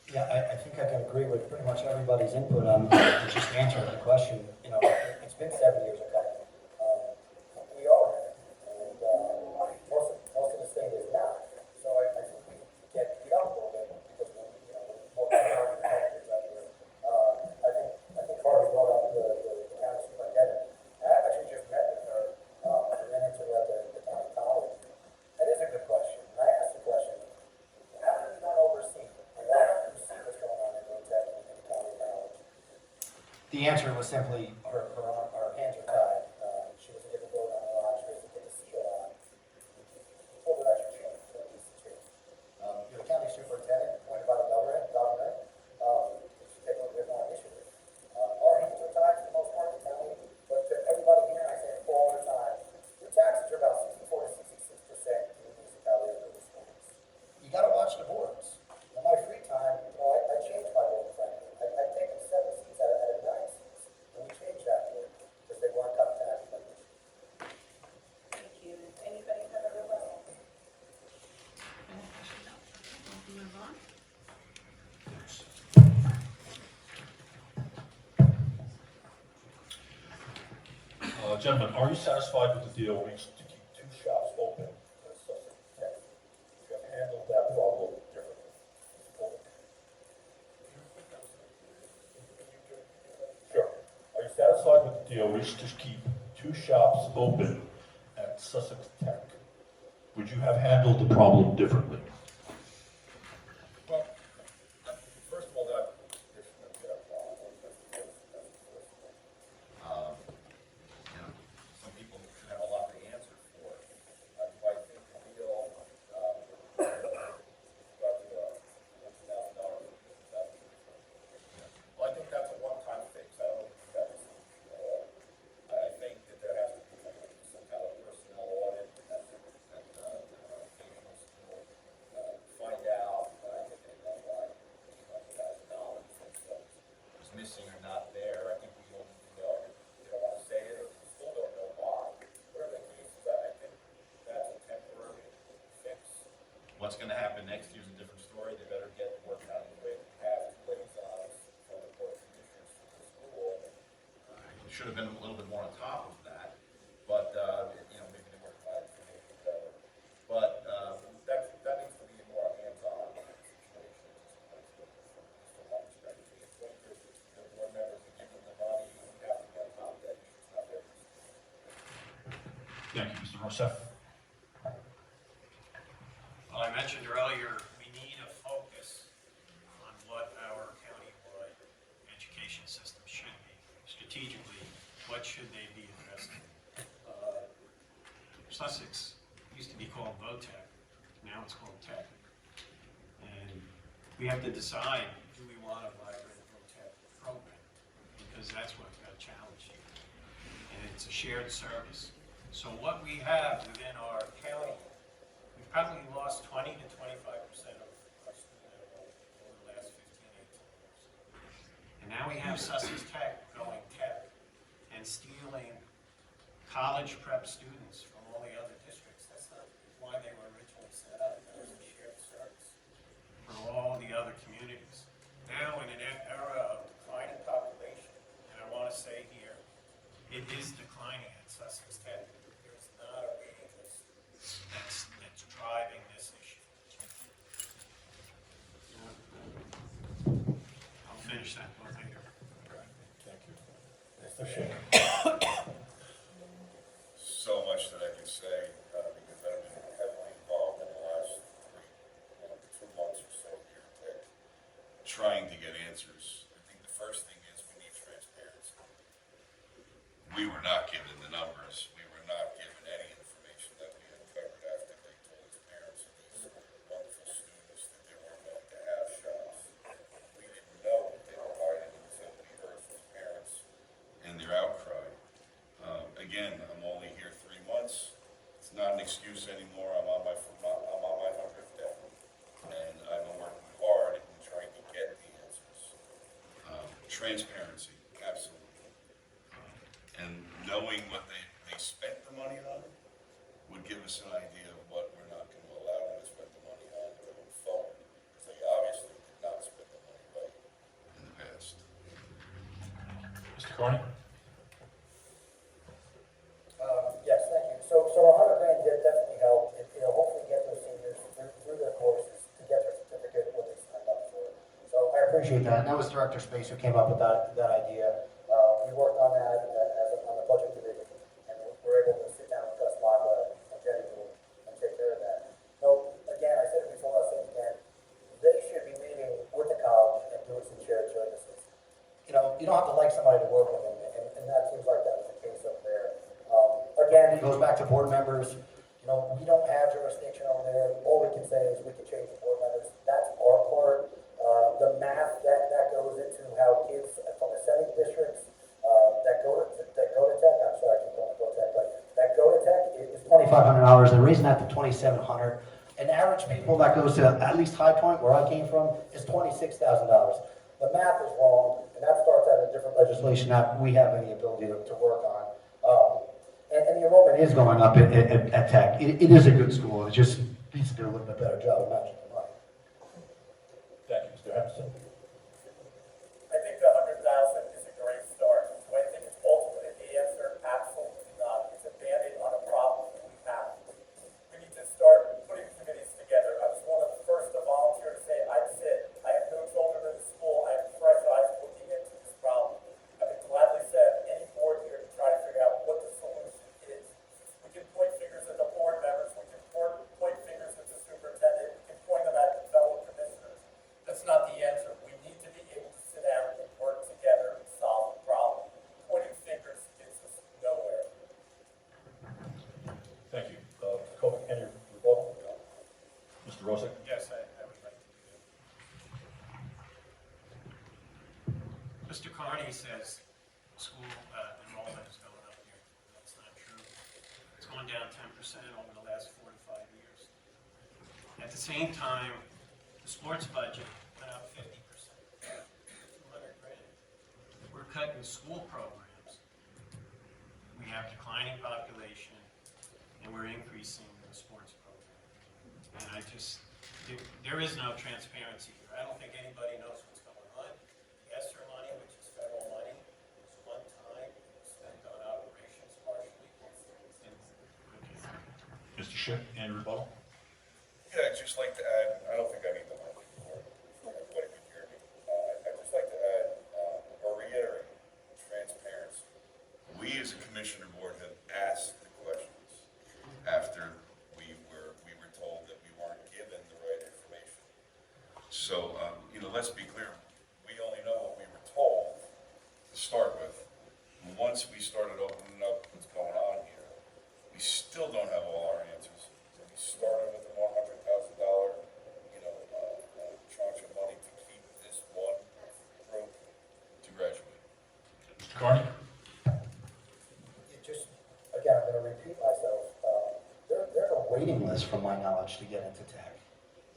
S9: Yeah, I think I can agree with pretty much everybody's input on just answering the question. It's been 7 years ago. We are there, and most of the state is not. So I think we get beat up a little bit because more minority factors out here. I think Harvey brought up the county superintendent. I actually just met with her. I ran into her at the county college. That is a good question. And I asked the question, how do you not oversee? And why don't you see what's going on in Tech and in the county college? The answer was simply her hands are tied. She doesn't get to vote on a lot. She doesn't get to see a lot. Well, that's for sure. That is the truth. You're the county superintendent appointed by the governor. You should take a little bit more initiative. Our hands are tied for the most part in the county, but to everybody here, I say it all the time, your taxes are about 64 to 66% in the municipality of the schools. You got to watch the boards. In my free time, I change my board, frankly. I take them 7 seats out of 9 seats, and we change that board because they weren't cut tax numbers.
S6: Thank you. Anybody have a rebuttal?
S2: Any questions? No. We'll move on.
S7: Gentlemen, are you satisfied with the deal reached to keep 2 shops open in Sussex, Texas? You have handled that problem differently. Sure. Are you satisfied with the deal reached to keep 2 shops open at Sussex Tech? Would you have handled the problem differently?
S5: Well, first of all, there shouldn't have been a problem. Some people should have a lot to answer for. Do I think the deal, about the $1,000? Well, I think that's a one-time fix. I don't think that's, I think that there has to be some kind of personnel audit that find out, I think they know why $200,000 is missing or not there. I think we don't, they don't want to say it, or we still don't know why. Whatever the case is, I think that's a temporary fix. What's going to happen next year is a different story. They better get worked out in the way they have to liaisons from the board of commissioners to the school. Should have been a little bit more on top of that, but maybe they weren't glad to make it better. But that needs to be a more hands-on situation. Just from my perspective, to the point where the board members are giving them the money, we have to be on top of that. It's not their
S7: Thank you, Mr. Rousseff.
S8: Well, I mentioned earlier, we need a focus on what our countywide education system should be. Strategically, what should they be addressing? Sussex used to be called VOTEC, now it's called Tech. And we have to decide, do we want a vibrant VOTEC program? Because that's what got challenged here. And it's a shared service. So what we have within our county, we've probably lost 20 to 25% of our student enrollment over the last 15, 18 years. And now we have Sussex Tech going tech and stealing college prep students from all the other districts. That's not why they were originally set up. That was a shared service for all the other communities. Now in an era of declining population, and I want to say here, it is declining at Sussex Tech. There's not a waiting list that's driving this issue. I'll finish that one later.
S7: Thank you. Mr. Schick.
S5: So much that I can say, because I've been heavily involved in the last 2 months or so here at Tech, trying to get answers. I think the first thing is we need transparency. We were not again, I'm only here 3 months. It's not an excuse anymore. I'm on my 100th day. And I've been working hard and trying to get the answers. Transparency, absolutely. And knowing what they spent the money on would give us an idea of what we're not going to allow them to spend the money on going forward. Because they obviously did not spend the money right in the past.
S7: Mr. Carney?
S9: Yes, thank you. So $100,000 did definitely help. It'll hopefully get those seniors through their courses to get their certificate, what they signed up for. So I appreciate that. And that was Director Space who came up with that idea. We worked on that on the budget committee, and we were able to sit down with Gus Lava and Jenny and take care of that. So again, I said it before, I'll say it again. They should be meeting with the college and doing some shared services. You know, you don't have to like somebody to work with them, and that seems like that was the case up there. Again, it goes back to board members. You know, we don't have jurisdiction over there. All we can say is we can change the board members. That's our part. The math that goes into how kids from the 7 districts that go to Tech, I'm sorry, I keep going to Go Tech, but that go to Tech is $2,500. They're raising that to $2,700. An average people that goes to at least High Point, where I came from, is $26,000. The math is wrong, and that starts out of different legislation that we have any ability to work on. And the enrollment is going up at Tech. It is a good school. It just needs to do a little bit better job of matching the money.
S7: Thank you, Mr. Henderson.
S3: I think the 100,000 is a great start. Do I think it's ultimately the answer? Absolutely not. It's a Band-Aid on a problem that we have. We need to start putting committees together. I was one of the first to volunteer to say I'd sit. I have no children in the school. I have fresh eyes looking into this problem. I would gladly set any board here to try to figure out what the solution is. We can point fingers at the board members. We can point fingers at the superintendent. We can point them at the fellow commissioners. That's not the answer. We need to be able to sit down and work together and solve the problem. Pointing fingers gets us nowhere.
S7: Thank you. Mr. Kovic, any rebuttal? Mr. Rosick?
S4: Yes, I would like to do that. Mr. Carney says school enrollment is going up here. That's not true. It's going down 10% over the last 4 to 5 years. At the same time, the sports budget went up 50%. 200 grand. We're cutting school programs. We have declining population, and we're increasing the sports program. And there is no transparency here. I don't think anybody knows what's going on. The ESSER money, which is federal money, is one time spent on operations partially.
S7: Mr. Schick, any rebuttal?
S5: Yeah, I'd just like to add, I don't think I need the mic for everybody can hear me. I'd just like to add, or reiterate, transparency. We as a commissioner board have asked the questions after we were told that we weren't given the right information. So, let's be clear, we only know what we were told to start with. And once we started opening up what's going on here, we still don't have all our answers. So we started with the $100,000, tranche of money to keep this one group to graduate.
S7: Mr. Carney?
S9: Again, I'm going to repeat myself. There's a waiting list, from my knowledge, to get into Tech.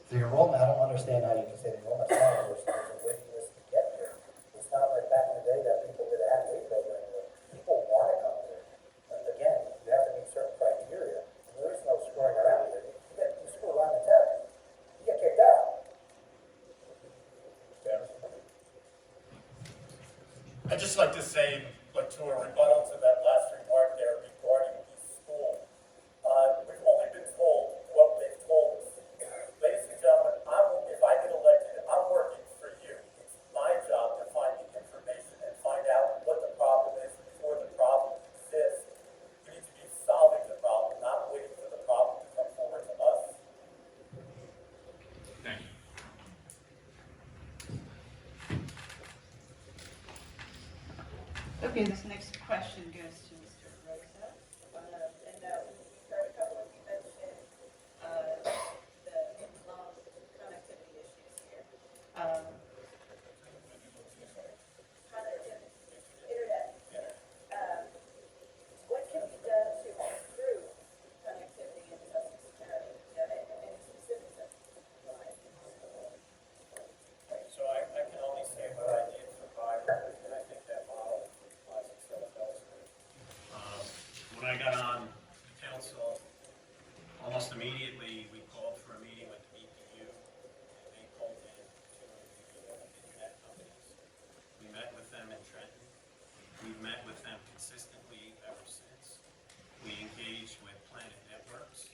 S9: The enrollment, I don't understand how you can say the enrollment's high. There's a waiting list to get there. It's not like back in the day that people did a half-day program. People want to come there. Again, you have to meet certain criteria. There is no screwing around here. You screw around the Tech, you get kicked out.
S3: I'd just like to say, to a rebuttal to that last remark there regarding the school. We've only been told what they've told us. Ladies and gentlemen, if I get elected, I'm working for you. It's my job to find the information and find out what the problem is before the problem exists. We need to be solving the problem, not waiting for the problem to come forward to us.
S7: Thank you.
S6: Okay, this next question goes to Mr. Rosa. And we've heard a couple of you mention the long connectivity issues here. Internet. What can we
S8: almost immediately, we called for a meeting with the BPU, and they pulled in two of the internet companies. We met with them in Trenton. We've met with them consistently ever since. We engaged with Planet Networks.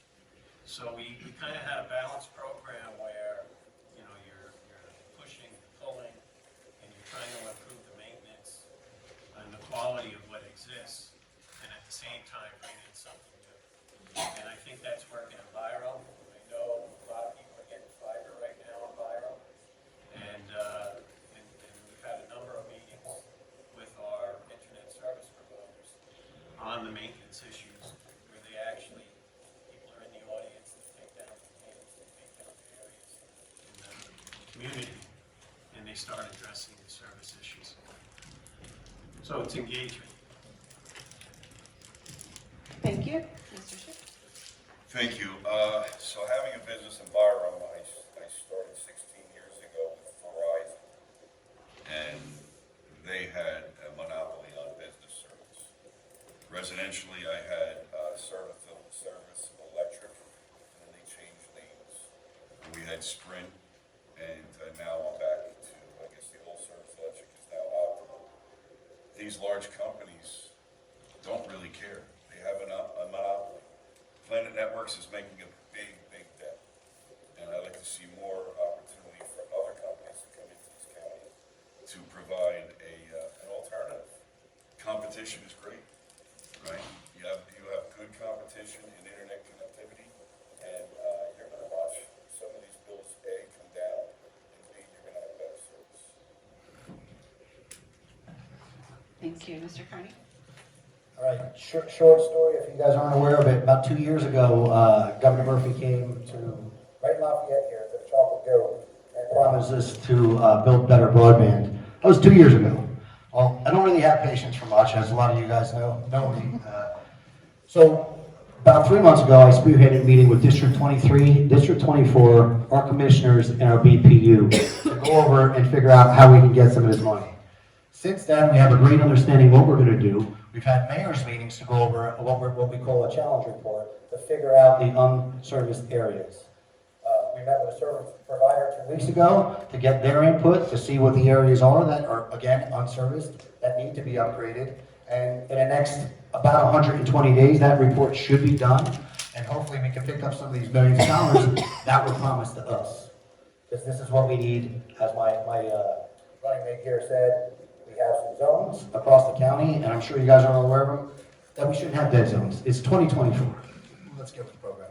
S8: So we kind of had a balanced program where, you know, you're pushing, pulling, and you're trying to improve the maintenance and the quality of what exists, and at the same time bring in something new. And I think that's working in Byram. I know a lot of people are getting fiber right now in Byram. And we've had a number of meetings with our internet service providers on the maintenance issues where they actually, people are in the audience, they take down containers, they take down areas in the community, and they start addressing the service issues. So it's engagement.
S6: Thank you. Mr. Schick?
S5: Thank you. So having a business in Byram, I started 16 years ago with Verizon, and they had a monopoly on business service. Residentially, I had Service Electric, and then they changed names. We had Sprint, and now I'm back to, I guess the old Service Electric is now Optimum. These large companies don't really care. They have a monopoly. Planet Networks is making a big bet, and I'd like to see more opportunity for other companies to come into this county to provide an alternative. Competition is great, right? You have good competition in internet connectivity, and you're going to watch some of these bills A come down, and B you're going to have better service.
S6: Thank you. Mr. Carney?
S9: All right, short story, if you guys aren't aware of it, about 2 years ago, Governor Murphy came to, right in Lafayette here, to the Chocolate Grove, and promised us to build better broadband. That was 2 years ago. Well, I don't really have patience for much, as a lot of you guys know me. So about 3 months ago, I spearheaded a meeting with District 23, District 24, our commissioners, and our BPU to go over and figure out how we can get some of this money. Since then, we have a great understanding what we're going to do. We've had mayor's meetings to go over what we call a challenge report to figure out the unserviced areas. We met with a service provider 2 weeks ago to get their input to see what the areas are that are, again, unserviced, that need to be upgraded. And in the next about 120 days, that report should be done. And hopefully we can pick up some of these millions of dollars that were promised to us. Because this is what we need, as my running mate here said. We have some zones across the county, and I'm sure you guys are all aware of them, that we shouldn't have dead zones. It's 2024. Let's get with the program.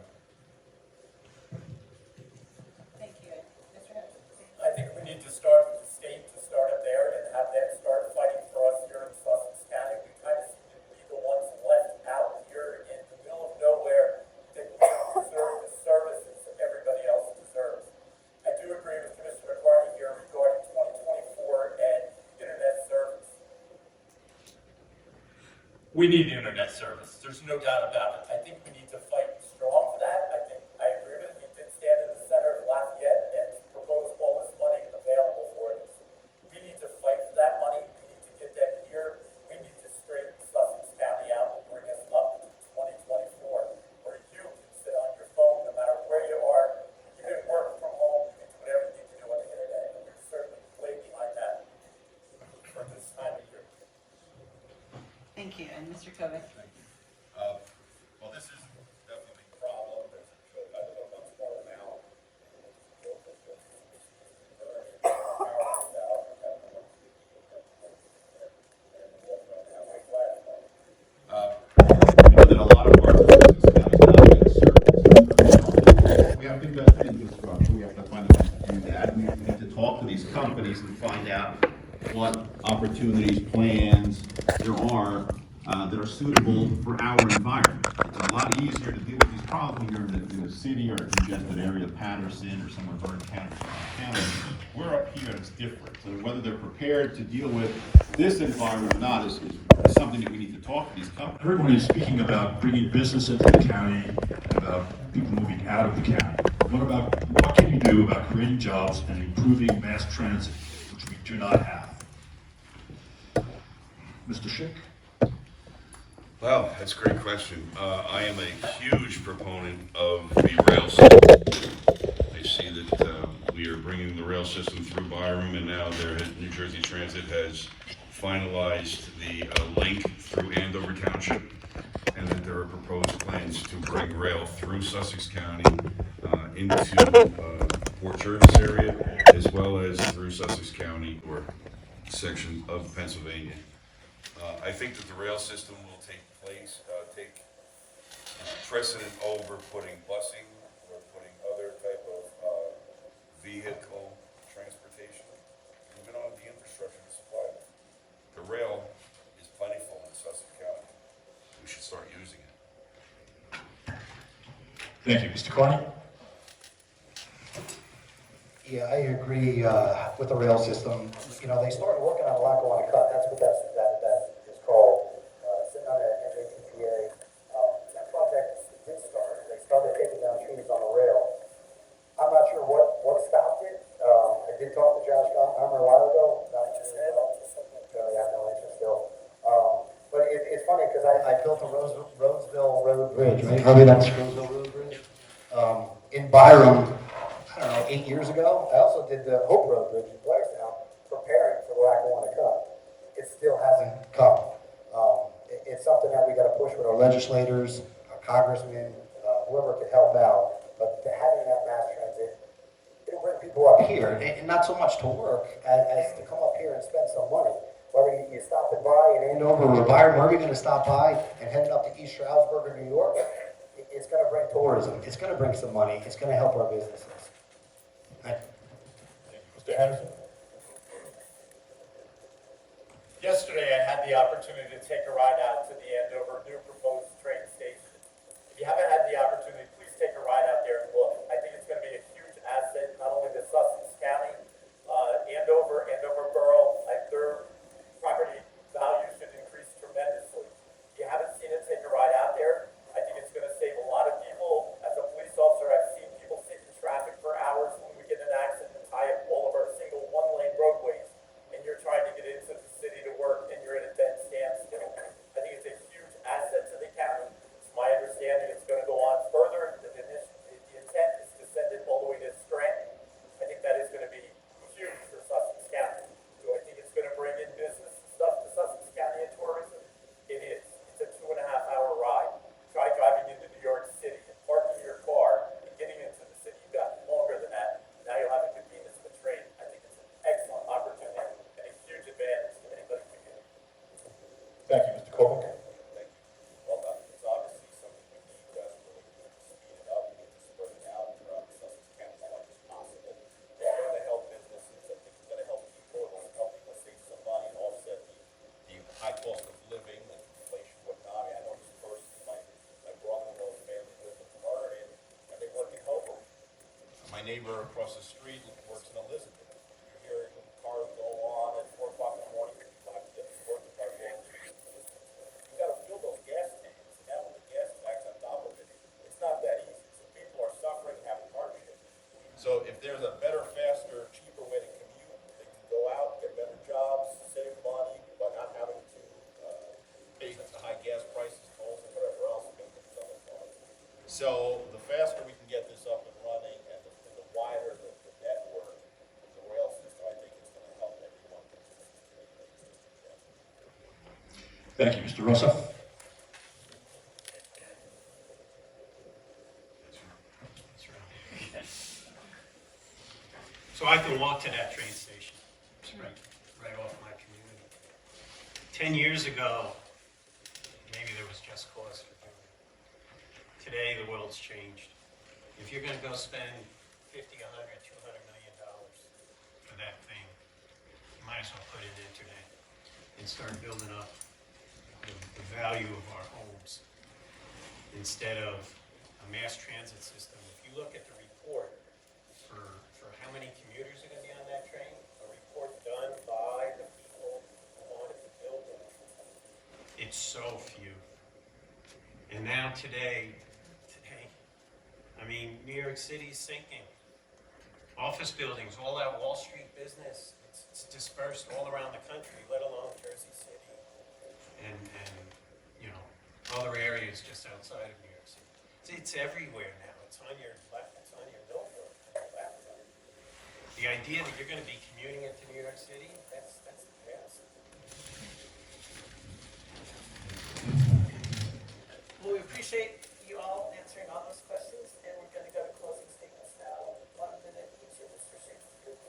S6: Thank you. Mr. Harris?
S3: I think we need to start with the state, to start it there, and have them start fighting for us here in Sussex County. We kind of seem to be the ones left out here in the middle of nowhere that deserve the services that everybody else deserves. I do agree with Commissioner McCartney here regarding 2024 and internet service. We need the internet service. There's no doubt about it. I think we need to fight strong for that. I agree with it. We did stand in the center of Lafayette and propose all this money available for it. We need to fight for that money. We need to get that here. We need to straighten Sussex County out and bring us up to 2024, where you can sit on your phone no matter where you are. You can work from home. You can do whatever you need to do on the internet. And we're certainly way behind that for this time of year.
S6: Thank you. And Mr. Kovic?
S5: Well, this is definitely a problem. I don't know much more now.
S10: That a lot of parts of Sussex County is not being served. We have to invest in infrastructure. We have to find a way to do that. We need to talk to these companies and find out what opportunities, plans there are that are suitable for our environment. It's a lot easier to deal with these problems when you're in a city or a congested area, Patterson or somewhere Vernon County. We're up here and it's different. So whether they're prepared to deal with this environment or not is something that we need to talk to these companies.
S7: Everyone is speaking about bringing business into the county, and about people moving out of the county. What can you do about creating jobs and improving mass transit, which we do not have? Mr. Schick?
S5: Wow, that's a great question. I am a huge proponent of the rail system. I see that we are bringing the rail system through Byram, and now New Jersey Transit has finalized the link through Andover Township, and that there are proposed plans to bring rail through Sussex County into Port Jervis area, as well as through Sussex County or section of Pennsylvania. I think that the rail system will take precedent over putting busing or putting other type of vehicle transportation. We don't have the infrastructure to supply it. The rail is plentiful in Sussex County. We should start using it.
S7: Thank you. Mr. Carney?
S9: Yeah, I agree with the rail system. You know, they started working on Lackawanna Cut. That's what that is called. Sitting on an NJTPA. That project did start. They started taking down trees on the rail. I'm not sure what stopped it. I did talk to Josh Gottheimer a while ago. Not interested. Really have no interest still. But it's funny because I built a Roseville Road Bridge, right? Probably that's Roseville Road Bridge. In Byram, I don't know, 8 years ago. I also did the Hope Road Bridge in Blairstown, preparing for the Lackawanna Cup. It still hasn't come. It's something that we got to push with our legislators, our congressmen, whoever could help out. But having that mass transit, it'll bring people up here, and not so much to work as to come up here and spend some money. Whether you stopping by in Andover or Byron, where are we going to stop by and heading up to East Stroudsburg or New York? It's going to bring tourism. It's going to bring some money. It's going to help our businesses. Thank you.
S7: Mr. Henderson?
S3: Yesterday, I had the opportunity to take a ride out to the Andover new proposed train station. If you haven't had the opportunity, please take a ride out there and look. I think it's going to be a huge asset, not only to Sussex County, Andover Borough. Their property value should increase tremendously. If you haven't seen it, take a ride out there. I think it's going to save a lot of people. As a police officer, I've seen people sit in traffic for hours when we get in an accident and tie up all of our single one-lane roadways. And you're trying to get into the city to work and you're at a dead standstill. I think it's a huge asset to the county. It's my understanding it's going to go on further. The intent is to send it all the way to Scranton. I think that is going to be huge for Sussex County. Do I think it's going to bring in business and stuff to Sussex County and tourism? It is. It's a 2.5-hour ride. Try driving into New York City and parking your car and getting into the city. You've got longer than that. Now you'll have a convenience of a train. I think it's an excellent opportunity and a huge advantage to anybody who can.
S7: Thank you, Mr. Kovic.
S5: Thank you. Well, it's obviously something we need desperately to speed it up and to spread it out throughout Sussex County as much as possible. It's going to help businesses. I think it's going to help people. It'll help people save some money and offset the high cost of living and inflation and whatnot. I know this person, my brother-in-law's family lives in Florida and they work in Hoboken. My neighbor across the street works in Elizabeth. You're hearing cars go on at 4 o'clock in the morning, 5 to get to work. You got to fill those gas tanks. Now with the gas tax on top of it, it's not that easy. So people are suffering and having hardship. So if there's a better, faster, cheaper way to commute, they can go out, get better jobs, save money, but not having to pay the high gas prices, tolls, and whatever else. So the faster we can get this up and running, and the wider the network, the rail system, I think it's going to help everyone.
S7: Thank you, Mr. Rosa.
S8: So I can walk to that train station. It's right off my community. 10 years ago, maybe there was just cause for doing it. Today, the world's changed. If you're going to go spend $50, $100, $200 million for that thing, you might as well put in internet and start building up the value of our homes instead of a mass transit system. If you look at the report for how many commuters are going to be on that train, a report done by the people who wanted to build it, it's so few. And now today, I mean, New York City's sinking. Office buildings, all that Wall Street business, it's dispersed all around the country, let alone Jersey City. And you know, other areas just outside of New York City. It's everywhere now. It's on your left, it's on your notebook, on your laptop. The idea that you're gonna be commuting into New York City, that's the past.
S2: Well, we appreciate you all answering all those questions, and we're gonna go to closing statements now. 1 minute each of Mr. Shakespeare.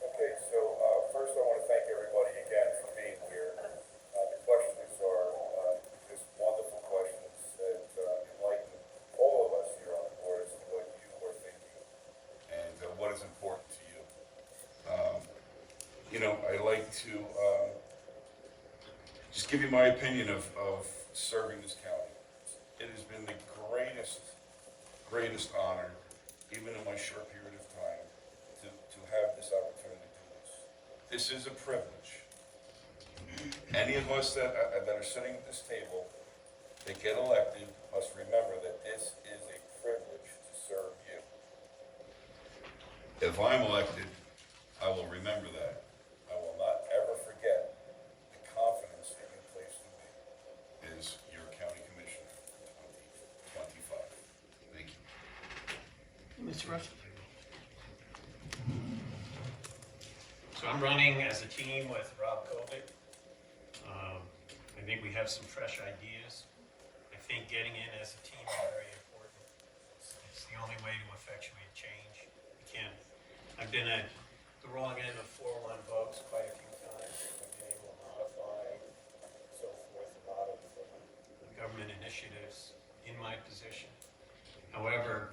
S5: Okay, so first I want to thank everybody again for being here. The questions are just wonderful questions that enlighten all of us here on the board as to what you are thinking and what is important to you. I like to just give you my opinion of serving this county. It has been the greatest honor, even in my short period of time, to have this opportunity to do this. This is a privilege. Any of us that are sitting at this table that get elected must remember that this is a privilege to serve you. If I'm elected, I will remember that. I will not ever forget the confidence that you placed in me as your county commissioner in 2025. Thank you.
S2: Mr. Rush?
S8: So I'm running as a team with Rob Kovic. I think we have some fresh ideas. I think getting in as a team is very important. It's the only way to effectuate change. I've been at the wrong end of 4-1 votes quite a few times. I've been able to modify, so forth, a lot of government initiatives in my position. However,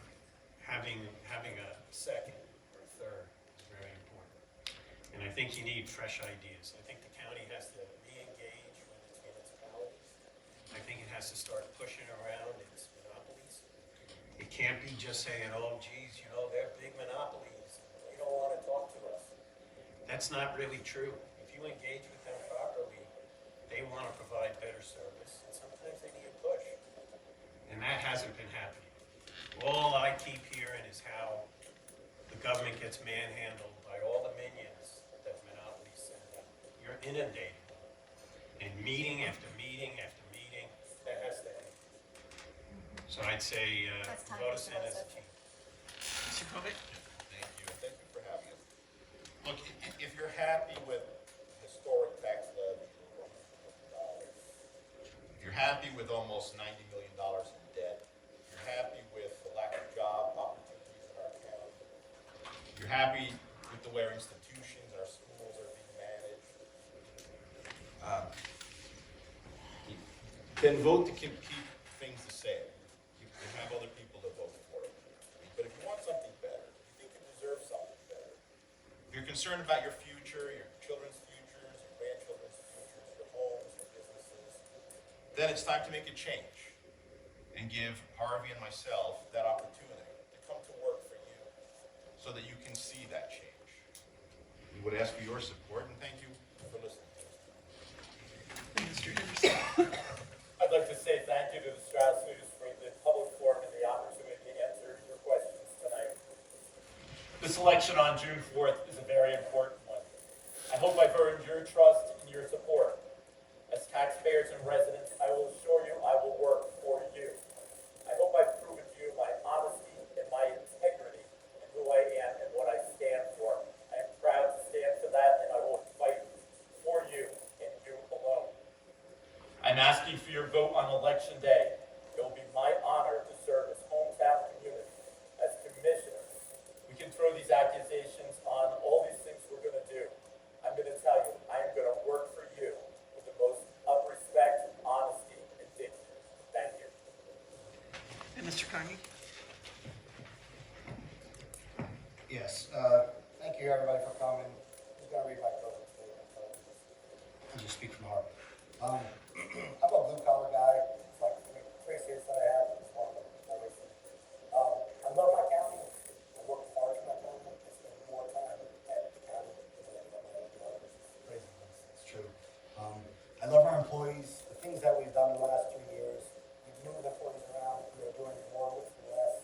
S8: having a second or third is very important. And I think you need fresh ideas. I think the county has to re-engage with its municipalities. I think it has to start pushing around its monopolies. It can't be just saying, oh, geez, they're big monopolies. They don't want to talk to us. That's not really true. If you engage with them properly, they want to provide better service. And sometimes they need a push. And that hasn't been happening. All I keep hearing is how the government gets manhandled by all the minions that monopolies send out. You're inundated. And meeting after meeting after meeting, that has to end. So I'd say, vote us in as a team.
S2: Mr. Kovic?
S10: Thank you, and thank you for having us. Look, if you're happy with historic tax levy, if you're happy with almost $90 million in debt, if you're happy with the lack of job opportunities in our county, if you're happy with the way our institutions, our schools are being managed, then vote to keep things the same. You have other people to vote for it. But if you want something better, if you think you deserve something better, if you're concerned about your future, your children's futures, your grandchildren's futures, your homes, your businesses, then it's time to make a change and give Harvey and myself that opportunity to come to work for you so that you can see that change. We would ask for your support, and thank you for listening to us.
S2: Mr. Henderson?
S3: I'd like to say thank you to the Strasse's for the public forum and the opportunity to answer your questions tonight. This election on June 4th is a very important one. I hope I've earned your trust and your support. As taxpayers and residents, I will assure you I will work for you. I hope I've proven to you my honesty and my integrity in who I am and what I stand for. I am proud to stand for that, and I will fight for you and you alone. I'm asking for your vote on Election Day. It will be my honor to serve as hometown community, as commissioner. We can throw these accusations on all these things we're going to do. I'm going to tell you, I am going to work for you with the most of respect, honesty, and dignity. Thank you.
S2: And Mr. Carney?
S1: Yes, thank you everybody for coming. I'm gonna read my closing statement, so I'll just speak from heart. I'm a blue collar guy, it's like the craziest that I have, it's one of them, obviously. I love my county, I work hard for my county, I spend more time at the county than I do at my own job, which is crazy, but it's true. I love our employees, the things that we've done in the last 2 years, we've moved employees around, we are doing more with less.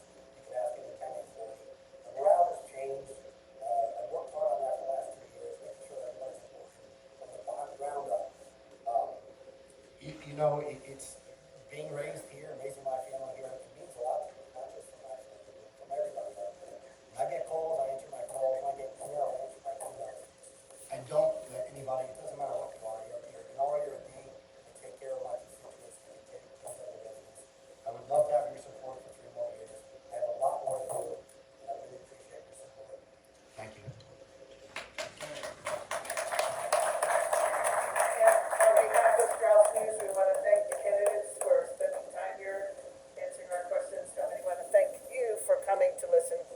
S6: to listen